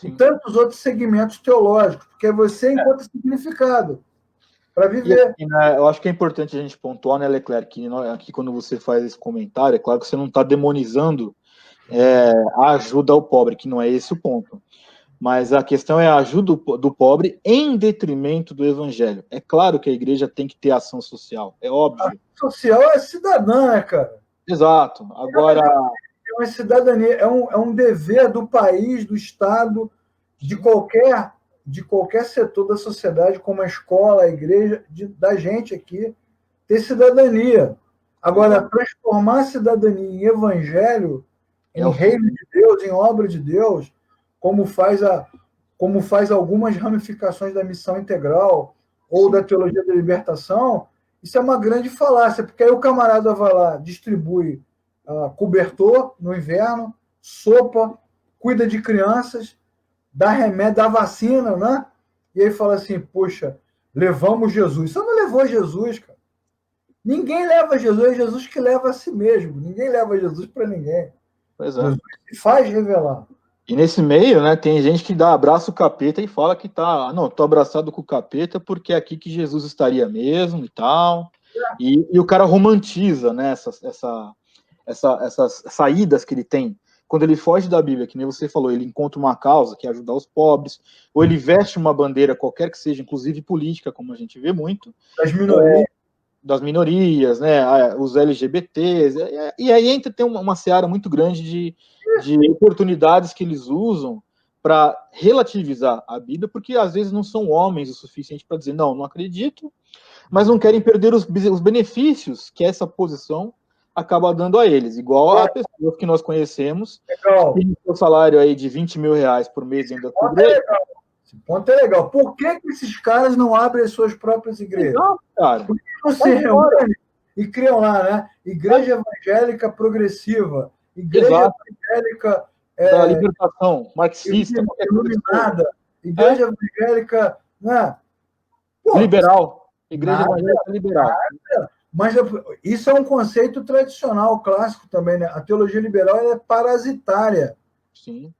e tantos outros segmentos teológicos, porque você encontra significado para viver. E, né, eu acho que é importante a gente pontuar, né, Leclerc, que aqui quando você faz esse comentário, é claro que você não está demonizando a ajuda ao pobre, que não é esse o ponto. Mas a questão é a ajuda do pobre em detrimento do evangelho. É claro que a igreja tem que ter ação social, é óbvio. A social é cidadã, né, cara? Exato. Agora... É uma cidadania, é um dever do país, do Estado, de qualquer setor da sociedade, como a escola, a igreja, da gente aqui, ter cidadania. Agora, transformar a cidadania em evangelho, em reino de Deus, em obra de Deus, como faz algumas ramificações da missão integral ou da teologia da libertação, isso é uma grande falácia, porque aí o camarada vai lá, distribui cobertor no inverno, sopa, cuida de crianças, dá remédio, dá vacina, né? E aí fala assim, poxa, levamos Jesus. Você não levou Jesus, cara. Ninguém leva Jesus, é Jesus que leva a si mesmo. Ninguém leva Jesus para ninguém. Pois é. Jesus se faz revelar. E nesse meio, né, tem gente que abraça o capeta e fala que não, tô abraçado com o capeta porque é aqui que Jesus estaria mesmo e tal. E o cara romantiza, né, essas saídas que ele tem. Quando ele foge da Bíblia, que nem você falou, ele encontra uma causa que é ajudar os pobres, ou ele veste uma bandeira qualquer que seja, inclusive política, como a gente vê muito. Das minorias, né, os LGBTs, e aí tem uma seara muito grande de oportunidades que eles usam para relativizar a Bíblia, porque às vezes não são homens o suficiente para dizer, não acredito, mas não querem perder os beneficios que essa posição acaba dando a eles, igual a pessoas que nós conhecemos, que tem o salário aí de 20 mil reais por mês dentro da sua igreja. Esse ponto é legal. Por que esses caras não abrem as suas próprias igrejas? Não, cara. Por que não se reúnem e criam lá, né? Igreja Evangélica Progressiva, Igreja Evangélica da libertação marxista, iluminada, Igreja Evangélica, né? Liberal, Igreja Evangélica Liberal. Mas isso é um conceito tradicional, clássico também, né? A teologia liberal é parasitária. Sim.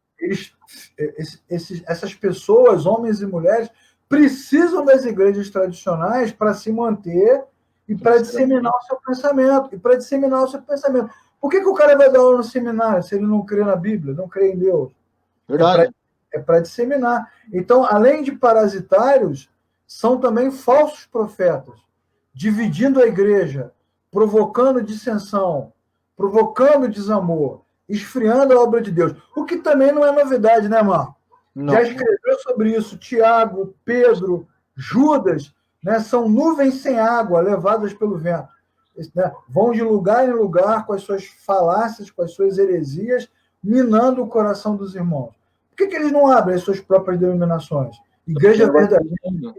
Essas pessoas, homens e mulheres, precisam das igrejas tradicionais para se manter e para disseminar o seu pensamento. Por que o cara vai dar aula no seminário se ele não crê na Bíblia, não crê em Deus? Verdade. É para disseminar. Então, além de parasitários, são também falsos profetas, dividindo a igreja, provocando dissensão, provocando desamor, esfriando a obra de Deus. O que também não é novidade, né, Marco? Não. Já escreveu sobre isso Tiago, Pedro, Judas, né? São nuvens sem água levadas pelo vento. Né? Vão de lugar em lugar com as suas falácias, com as suas heresias, minando o coração dos irmãos. Por que eles não abrem as suas próprias denominações? Igreja verdadeira,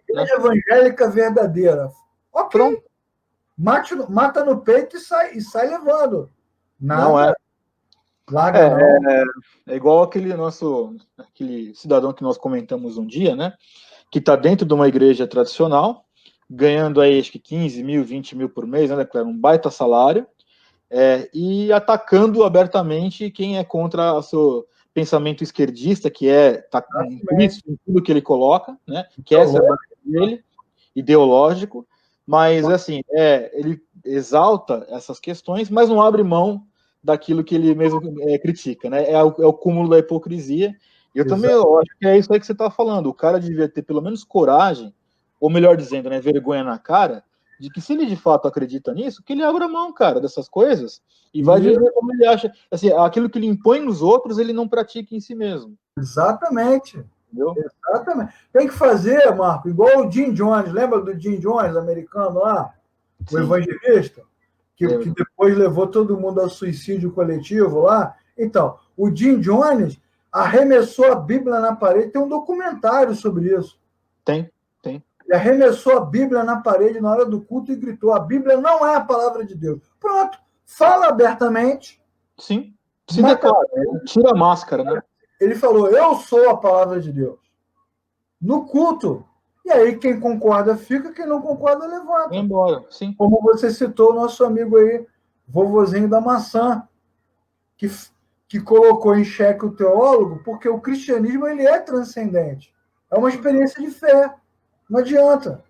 igreja evangélica verdadeira. Ok. Pronto. Mata no peito e sai levando. Nada. Não é. Larga não. É igual aquele cidadão que nós comentamos um dia, né? Que está dentro de uma igreja tradicional, ganhando aí acho que 15 mil, 20 mil por mês, né? Um baita salário, e atacando abertamente quem é contra o seu pensamento esquerdista, que tá implícito em tudo que ele coloca, né? Que essa é a base dele, ideológico, mas assim, ele exalta essas questões, mas não abre mão daquilo que ele mesmo critica, né? É o cúmulo da hipocrisia. Eu também acho que é isso aí que você está falando. O cara devia ter pelo menos coragem, ou melhor dizendo, né, vergonha na cara, de que se ele de fato acredita nisso, que ele abra mão, cara, dessas coisas e vai viver como ele acha. Assim, aquilo que ele impõe nos outros, ele não pratica em si mesmo. Exatamente. Entendeu? Exatamente. Tem que fazer, Marco, igual o Jim Jones. Lembra do Jim Jones, americano lá? O Sim. Evangelista? Que depois levou todo mundo ao suicídio coletivo lá. Então, o Jim Jones arremessou a Bíblia na parede. Tem um documentário sobre isso. Tem. Ele arremessou a Bíblia na parede na hora do culto e gritou: a Bíblia não é a palavra de Deus. Pronto. Fala abertamente. Sim. Se declara. Tira a máscara, né? Ele falou: eu sou a palavra de Deus. No culto. E aí, quem concorda fica, quem não concorda levanta. Vai embora, sim. Como você citou o nosso amigo aí, vovozinho da maçã, que colocou em xeque o teólogo, porque o cristianismo ele é transcendente. É uma experiência de fé. Não adianta.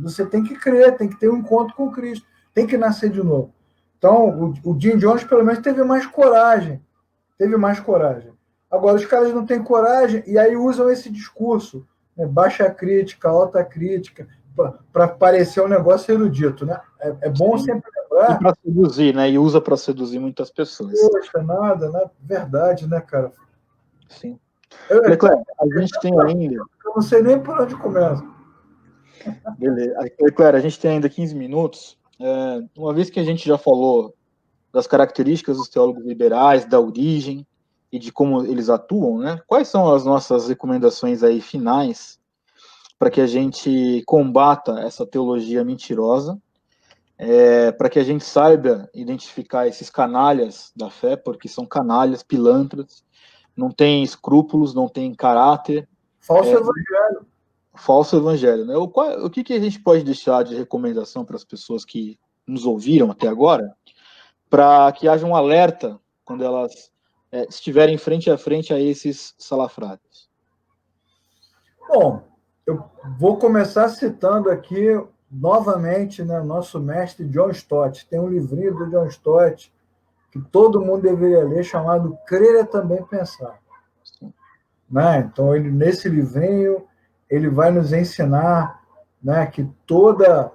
Você tem que crer, tem que ter um encontro com Cristo, tem que nascer de novo. Então, o Jim Jones, pelo menos, teve mais coragem. Agora, os caras não têm coragem e aí usam esse discurso, né? Baixa crítica, alta crítica, para parecer um negócio erudito, né? É bom sempre lembrar. E para seduzir, né? E usa para seduzir muitas pessoas. Poxa, nada, né? Verdade, né, cara? Sim. Leclerc, a gente tem ainda... Eu não sei nem por onde começa. Beleza. Leclerc, a gente tem ainda 15 minutos. Uma vez que a gente já falou das características dos teólogos liberais, da origem e de como eles atuam, né? Quais são as nossas recomendações aí finais para que a gente combata essa teologia mentirosa, para que a gente saiba identificar esses canalhas da fé, porque são canalhas, pilantras, não tem escrúpulos, não tem caráter. Falso evangelho, né? O que a gente pode deixar de recomendação para as pessoas que nos ouviram até agora, para que haja um alerta quando elas estiverem frente a frente a esses salafrados? Bom, eu vou começar citando aqui novamente, né, nosso mestre John Stott. Tem um livrinho do John Stott que todo mundo deveria ler, chamado Crer é Também Pensar. Né? Então, nesse livrinho, ele vai nos ensinar, né, que toda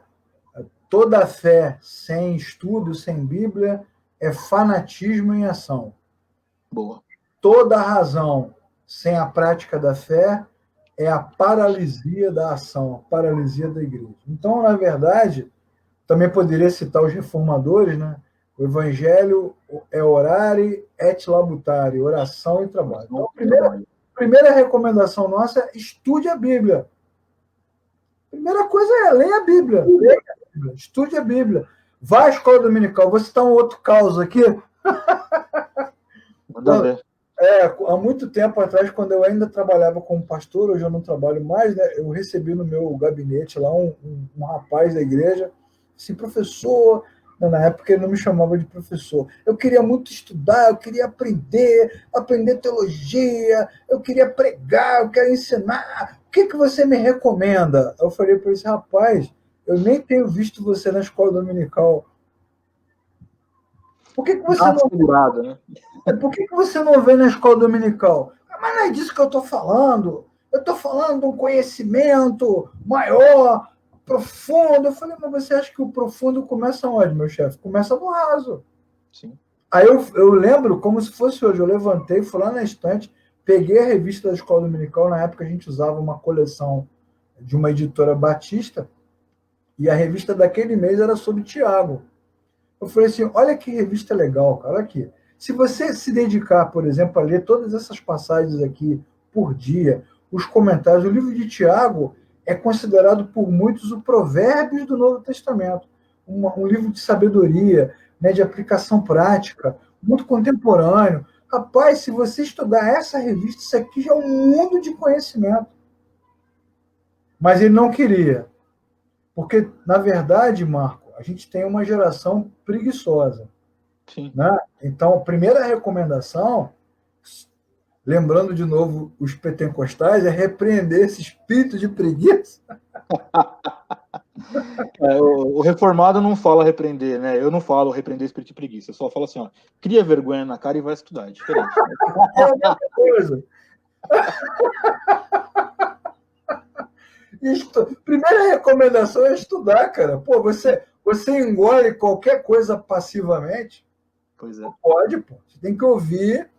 fé sem estudo, sem Bíblia, é fanatismo em ação. Boa. Toda razão sem a prática da fé é a paralisia da ação, a paralisia da igreja. Então, na verdade, também poderia citar os reformadores, né? O evangelho é orare et labutare, oração e trabalho. Então, a primeira recomendação nossa é estude a Bíblia. Primeira coisa é leia a Bíblia. Estude a Bíblia. Vá à escola dominical. Vou citar um outro caso aqui. Manda ver. Há muito tempo atrás, quando eu ainda trabalhava como pastor, hoje eu não trabalho mais, né? Eu recebi no meu gabinete lá um rapaz da igreja, assim, professor. Na época ele não me chamava de professor. Eu queria muito estudar, eu queria aprender teologia, eu queria pregar, eu quero ensinar. O que você me recomenda? Eu falei para esse rapaz, eu nem tenho visto você na escola dominical. Por que você não... segurado, né? Por que você não vem na escola dominical? Mas não é disso que eu estou falando. Eu estou falando de um conhecimento maior. profundo. Eu falei, mas você acha que o profundo começa onde, meu chefe? Começa no raso. Sim. Aí eu lembro, como se fosse hoje, eu levantei, fui lá na estante, peguei a revista da Escola Dominical, na época a gente usava uma coleção de uma editora Batista, e a revista daquele mês era sobre Tiago. Eu falei assim, olha que revista legal, cara, olha aqui. Se você se dedicar, por exemplo, a ler todas essas passagens aqui por dia, os comentários, o livro de Tiago é considerado por muitos o Provérbios do Novo Testamento, um livro de sabedoria, né, de aplicação prática, muito contemporâneo. Rapaz, se você estudar essa revista, isso aqui já é um mundo de conhecimento. Mas ele não queria. Porque, na verdade, Marco, a gente tem uma geração preguiçosa. Sim. Né? Então, a primeira recomendação, lembrando de novo os pentecostais, é repreender esse espírito de preguiça. O reformado não fala repreender, né? Eu não falo repreender espírito de preguiça. Eu só falo assim, ó, cria vergonha na cara e vai estudar. É diferente. É a mesma coisa. Primeira recomendação é estudar, cara. Pô, você engole qualquer coisa passivamente? Pois é. Não pode, pô. Você tem que ouvir,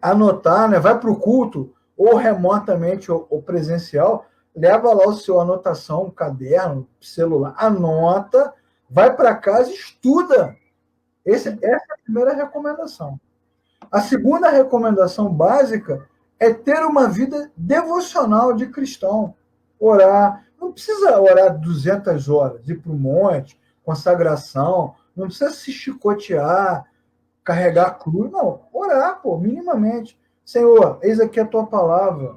anotar, né? Vai para o culto, ou remotamente, ou presencial, leva lá o seu anotação, um caderno, celular, anota, vai para casa e estuda. Essa é a primeira recomendação. A segunda recomendação básica é ter uma vida devocional de cristão. Orar. Não precisa orar 200 horas, ir para o monte, consagração, não precisa se chicotear, carregar a cruz. Não, orar, pô, minimamente. Senhor, eis aqui a tua palavra.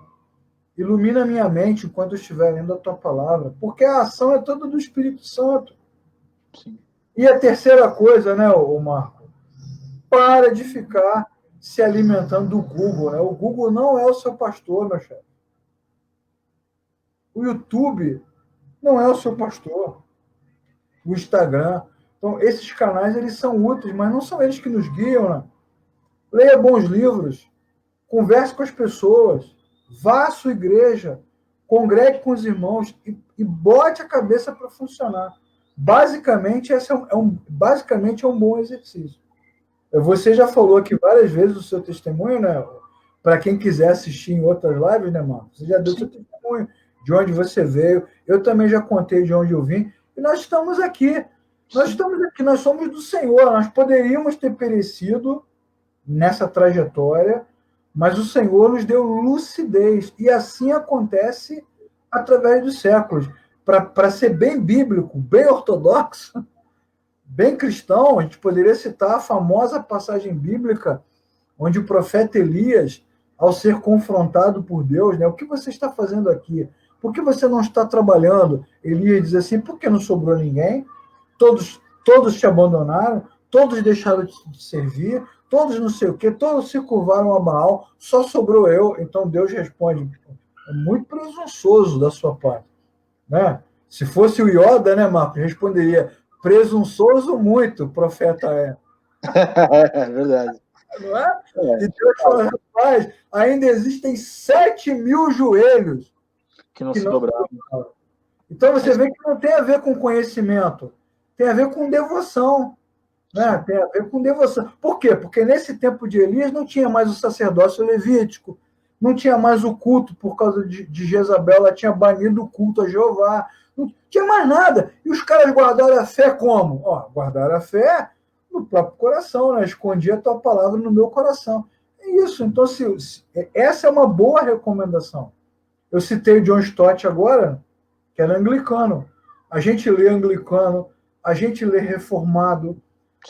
Ilumina a minha mente enquanto eu estiver lendo a tua palavra. Porque a ação é toda do Espírito Santo. Sim. E a terceira coisa, né, Marco? Para de ficar se alimentando do Google, né? O Google não é o seu pastor, meu chefe. O YouTube não é o seu pastor. O Instagram. Então, esses canais, eles são úteis, mas não são eles que nos guiam, né? Leia bons livros, converse com as pessoas, vá à sua igreja, congregue com os irmãos e bote a cabeça para funcionar. Basicamente, basicamente é um bom exercício. Você já falou aqui várias vezes o seu testemunho, né? Para quem quiser assistir em outras lives, né, Marco? Você já deu seu testemunho de onde você veio. Eu também já contei de onde eu vim. E nós estamos aqui. Nós estamos aqui, nós somos do Senhor. Nós poderíamos ter perecido nessa trajetória, mas o Senhor nos deu lucidez. E assim acontece através dos séculos. Para ser bem bíblico, bem ortodoxo, bem cristão, a gente poderia citar a famosa passagem bíblica onde o profeta Elias, ao ser confrontado por Deus, né, o que você está fazendo aqui? Por que você não está trabalhando? Elias diz assim, por que não sobrou ninguém? Todos te abandonaram, todos deixaram de servir, todos não sei o quê, todos se curvaram a Baal, só sobrou eu. Então Deus responde, é muito presunçoso da sua parte. Né? Se fosse o Yoda, né, Marcos, responderia, presunçoso muito, o profeta é. É verdade. Não é? E Deus fala, rapaz, ainda existem 7.000 joelhos que não se dobraram. Então você vê que não tem a ver com conhecimento, tem a ver com devoção. Né? Tem a ver com devoção. Por quê? Porque nesse tempo de Elias não tinha mais o sacerdócio levítico, não tinha mais o culto por causa de Jezabel, ela tinha banido o culto a Jeová, não tinha mais nada. E os caras guardaram a fé como? Guardaram a fé no próprio coração, né? Escondi a tua palavra no meu coração. É isso. Então, essa é uma boa recomendação. Eu citei o John Stott agora, que era anglicano. A gente lê anglicano, a gente lê reformado,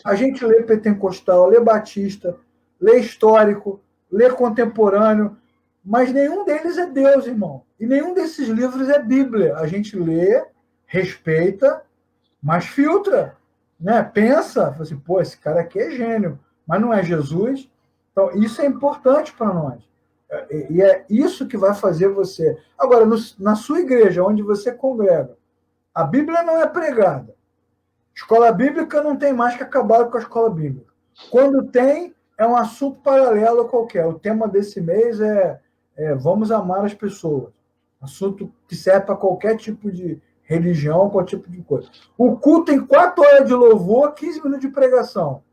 a gente lê pentecostal, lê batista, lê histórico, lê contemporâneo, mas nenhum deles é Deus, irmão. E nenhum desses livros é Bíblia. A gente lê, respeita, mas filtra. Né? Pensa, assim, pô, esse cara aqui é gênio, mas não é Jesus. Então, isso é importante para nós. E é isso que vai fazer você. Agora, na sua igreja, onde você congrega, a Bíblia não é pregada. Escola bíblica não tem mais que acabar com a escola bíblica. Quando tem, é um assunto paralelo qualquer. O tema desse mês é vamos amar as pessoas. Assunto que serve para qualquer tipo de religião, qual tipo de coisa. O culto tem 4 horas de louvor, 15 minutos de pregação.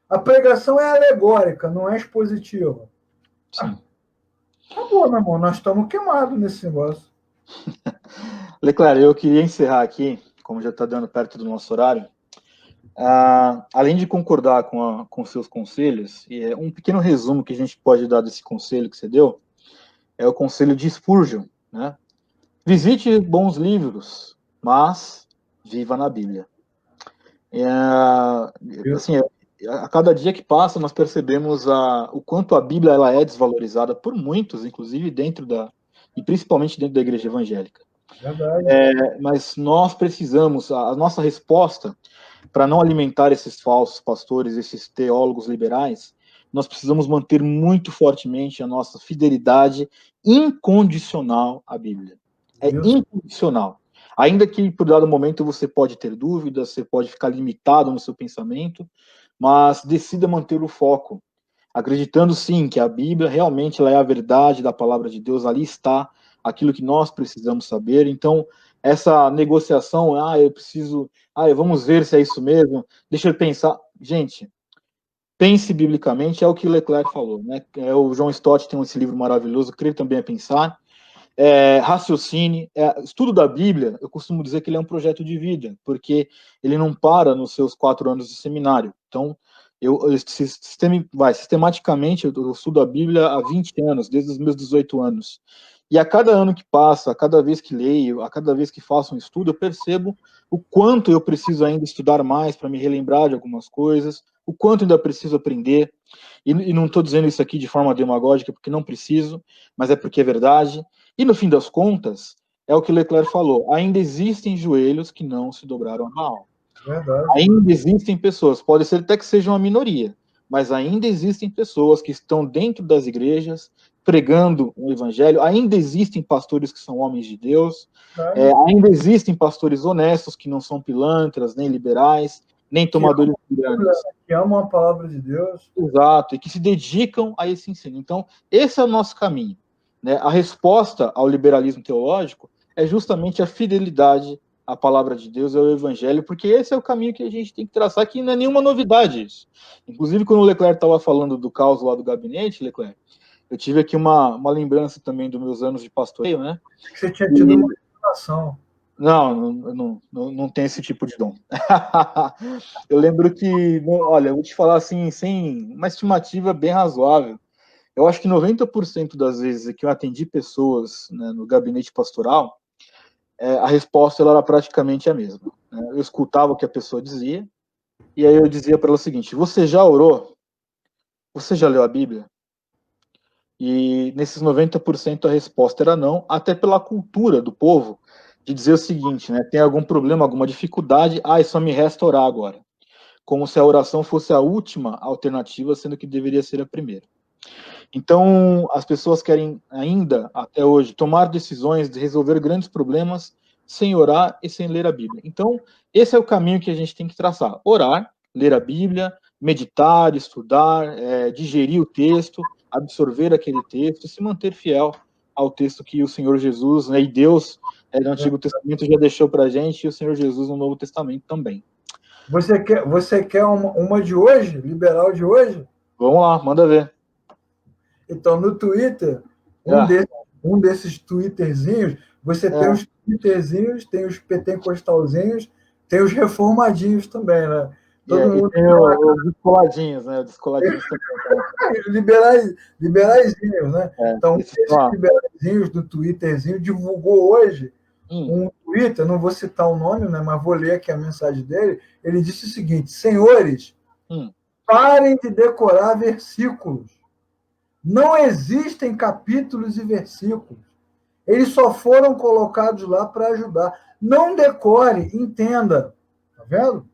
A pregação é alegórica, não é expositiva. Sim. Acabou, meu irmão. Nós estamos queimados nesse negócio. Leclerc, eu queria encerrar aqui, como já está dando perto do nosso horário. Além de concordar com seus conselhos, e um pequeno resumo que a gente pode dar desse conselho que você deu, é o conselho de Spurgeon, né? Visite bons livros, mas viva na Bíblia. Assim, a cada dia que passa, nós percebemos o quanto a Bíblia ela é desvalorizada por muitos, inclusive e principalmente dentro da igreja evangélica. Verdade. Mas nós precisamos, a nossa resposta para não alimentar esses falsos pastores, esses teólogos liberais, nós precisamos manter muito fortemente a nossa fidelidade incondicional à Bíblia. É incondicional. Ainda que por dado momento você pode ter dúvidas, você pode ficar limitado no seu pensamento, mas decida manter o foco, acreditando sim que a Bíblia realmente ela é a verdade da palavra de Deus, ali está aquilo que nós precisamos saber. Então, essa negociação, vamos ver se é isso mesmo, deixa eu pensar. Gente, pense biblicamente, é o que Leclerc falou, né? O John Stott tem esse livro maravilhoso, Crer Também é Pensar. Raciocine, estudo da Bíblia, eu costumo dizer que ele é um projeto de vida, porque ele não para nos seus 4 anos de seminário. Então, sistematicamente, eu estudo a Bíblia há 20 anos, desde os meus 18 anos. E a cada ano que passa, a cada vez que leio, a cada vez que faço um estudo, eu percebo o quanto eu preciso ainda estudar mais para me relembrar de algumas coisas, o quanto ainda preciso aprender. E não estou dizendo isso aqui de forma demagógica, porque não preciso, mas é porque é verdade. E no fim das contas, é o que Leclerc falou, ainda existem joelhos que não se dobraram a Baal. Ainda existem pessoas, pode ser até que seja uma minoria, mas ainda existem pessoas que estão dentro das igrejas pregando o evangelho, ainda existem pastores que são homens de Deus, ainda existem pastores honestos que não são pilantras, nem liberais, nem tomadores de grandes. Que amam a palavra de Deus. Exato, e que se dedicam a esse ensino. Então, esse é o nosso caminho, né? A resposta ao liberalismo teológico é justamente a fidelidade à palavra de Deus e ao evangelho, porque esse é o caminho que a gente tem que traçar, que não é nenhuma novidade isso. Inclusive, quando o Leclerc estava falando do caos lá do gabinete, Leclerc, eu tive aqui uma lembrança também dos meus anos de pastoreio, né? Acho que você tinha tido uma revelação. Não tem esse tipo de dom. Eu lembro que, olha, eu vou te falar assim, sem uma estimativa bem razoável, eu acho que 90% das vezes que eu atendi pessoas, né, no gabinete pastoral, a resposta ela era praticamente a mesma, né? Eu escutava o que a pessoa dizia, e aí eu dizia para ela o seguinte: você já orou? Você já leu a Bíblia? E nesses 90% a resposta era não, até pela cultura do povo, de dizer o seguinte, né? Tem algum problema, alguma dificuldade, só me resta orar agora. Como se a oração fosse a última alternativa, sendo que deveria ser a primeira. Então, as pessoas querem ainda, até hoje, tomar decisões de resolver grandes problemas sem orar e sem ler a Bíblia. Então, esse é o caminho que a gente tem que traçar. Orar, ler a Bíblia, meditar, estudar, digerir o texto, absorver aquele texto e se manter fiel ao texto que o Senhor Jesus, né, e Deus no Antigo Testamento já deixou para a gente, e o Senhor Jesus no Novo Testamento também. Você quer uma de hoje? Liberal de hoje? Vamos lá, manda ver. Então, no Twitter, um desses Twitterzinhos, você tem os Twitterzinhos, tem os pentecostalzinhos, tem os reformadinhos também, né? Todo mundo tem os descoladinhos, né? Os descoladinhos também. Liberaizinhos, né? Então, esses liberaizinhos do Twitterzinho divulgou hoje um Twitter, não vou citar o nome, né? Mas vou ler aqui a mensagem dele. Ele disse o seguinte: senhores, parem de decorar versículos. Não existem capítulos e versículos. Eles só foram colocados lá para ajudar. Não decore, entenda. Tá vendo?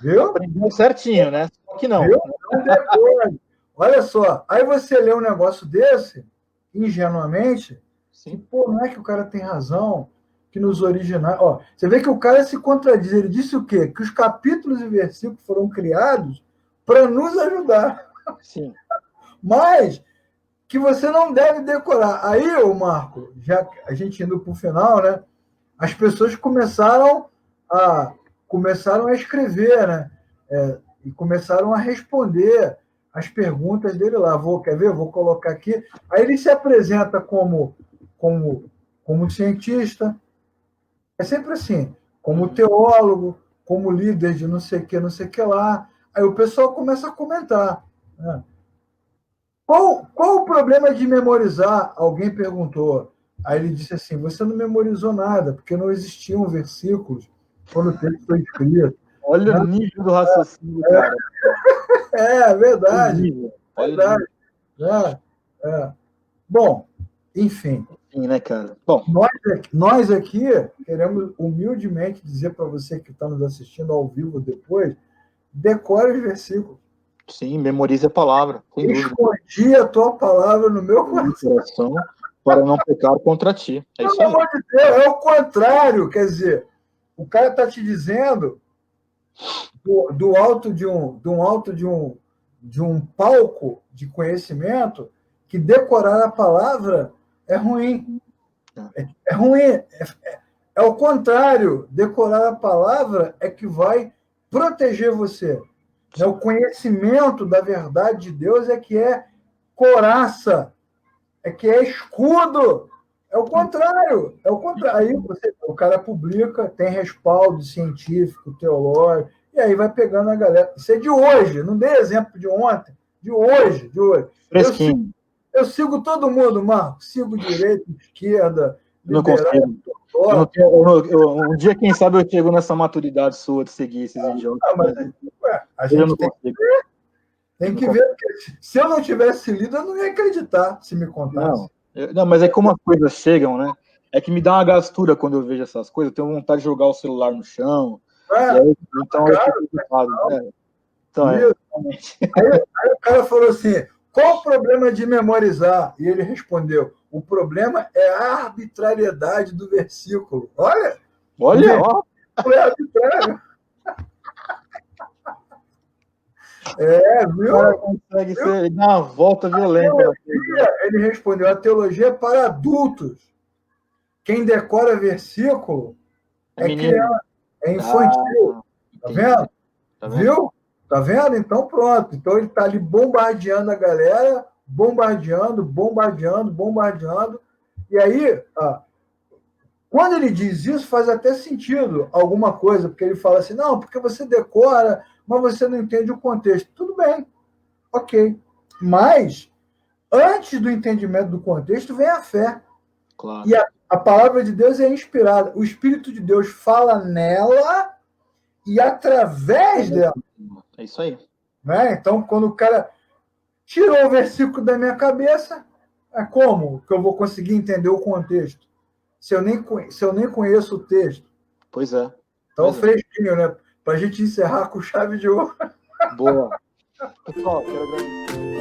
Viu? Aprendeu certinho, né? Só que não. Viu? Não decore. Olha só, aí você lê um negócio desse, ingenuamente, e, não é que o cara tem razão, que nos originais... você vê que o cara se contradiz. Ele disse o quê? Que os capítulos e versículos foram criados para nos ajudar. Sim. Mas que você não deve decorar. Aí, Marco, já a gente indo para o final, né? as pessoas começaram a escrever, né? E começaram a responder as perguntas dele lá. Quer ver? Vou colocar aqui. Aí ele se apresenta como cientista. É sempre assim, como teólogo, como líder de não sei o que lá. Aí o pessoal começa a comentar, né? Qual o problema de memorizar? Alguém perguntou. Aí ele disse assim: você não memorizou nada, porque não existiam versículos quando o texto foi escrito. Olha o nível do raciocínio, cara. É verdade. Olha verdade. Bom, enfim. Sim, né, cara? Bom, nós aqui queremos humildemente dizer para você que está nos assistindo ao vivo depois, decore os versículos. Sim, memorize a palavra. Escondi a tua palavra no meu coração para não pecar contra ti. É isso aí. Pelo amor de Deus, é o contrário. Quer dizer, o cara está te dizendo do alto de um palco de conhecimento que decorar a palavra é ruim. É ruim. É o contrário. Decorar a palavra é que vai proteger você. O conhecimento da verdade de Deus é que é coraça, é que é escudo. É o contrário. Aí o cara publica, tem respaldo científico, teológico, e aí vai pegando a galera. Isso é de hoje, não dei exemplo de ontem, de hoje. Fresquinho. Eu sigo todo mundo, Marco. Sigo direita, esquerda, liberal. Um dia, quem sabe, eu chego nessa maturidade sua de seguir esses idiotas. A gente tem que ver. Se eu não tivesse lido, eu não ia acreditar se me contasse. Não, mas é como as coisas chegam, né? É que me dá uma gastura quando eu vejo essas coisas. Eu tenho vontade de jogar o celular no chão. Aí eu fico preocupado. Aí o cara falou assim: qual o problema de memorizar? E ele respondeu: o problema é a arbitrariedade do versículo. Olha, ó. É arbitrário. Viu? O cara consegue dar uma volta violenta. Ele respondeu: a teologia é para adultos. Quem decora versículo é criança, é infantil. Tá vendo? Viu? Tá vendo? Então pronto. Então ele está ali bombardeando a galera, bombardeando. E aí, quando ele diz isso, faz até sentido alguma coisa, porque ele fala assim: não, porque você decora, mas você não entende o contexto. Tudo bem, ok. Mas, antes do entendimento do contexto, vem a fé. Claro. E a palavra de Deus é inspirada. O Espírito de Deus fala nela e através dela. É isso aí. Né? Então, quando o cara tirou o versículo da minha cabeça, como que eu vou conseguir entender o contexto? Se eu nem conheço o texto. Pois é. Então, fresquinho, né? Para a gente encerrar com chave de ouro. Boa. Pessoal, quero agradecer.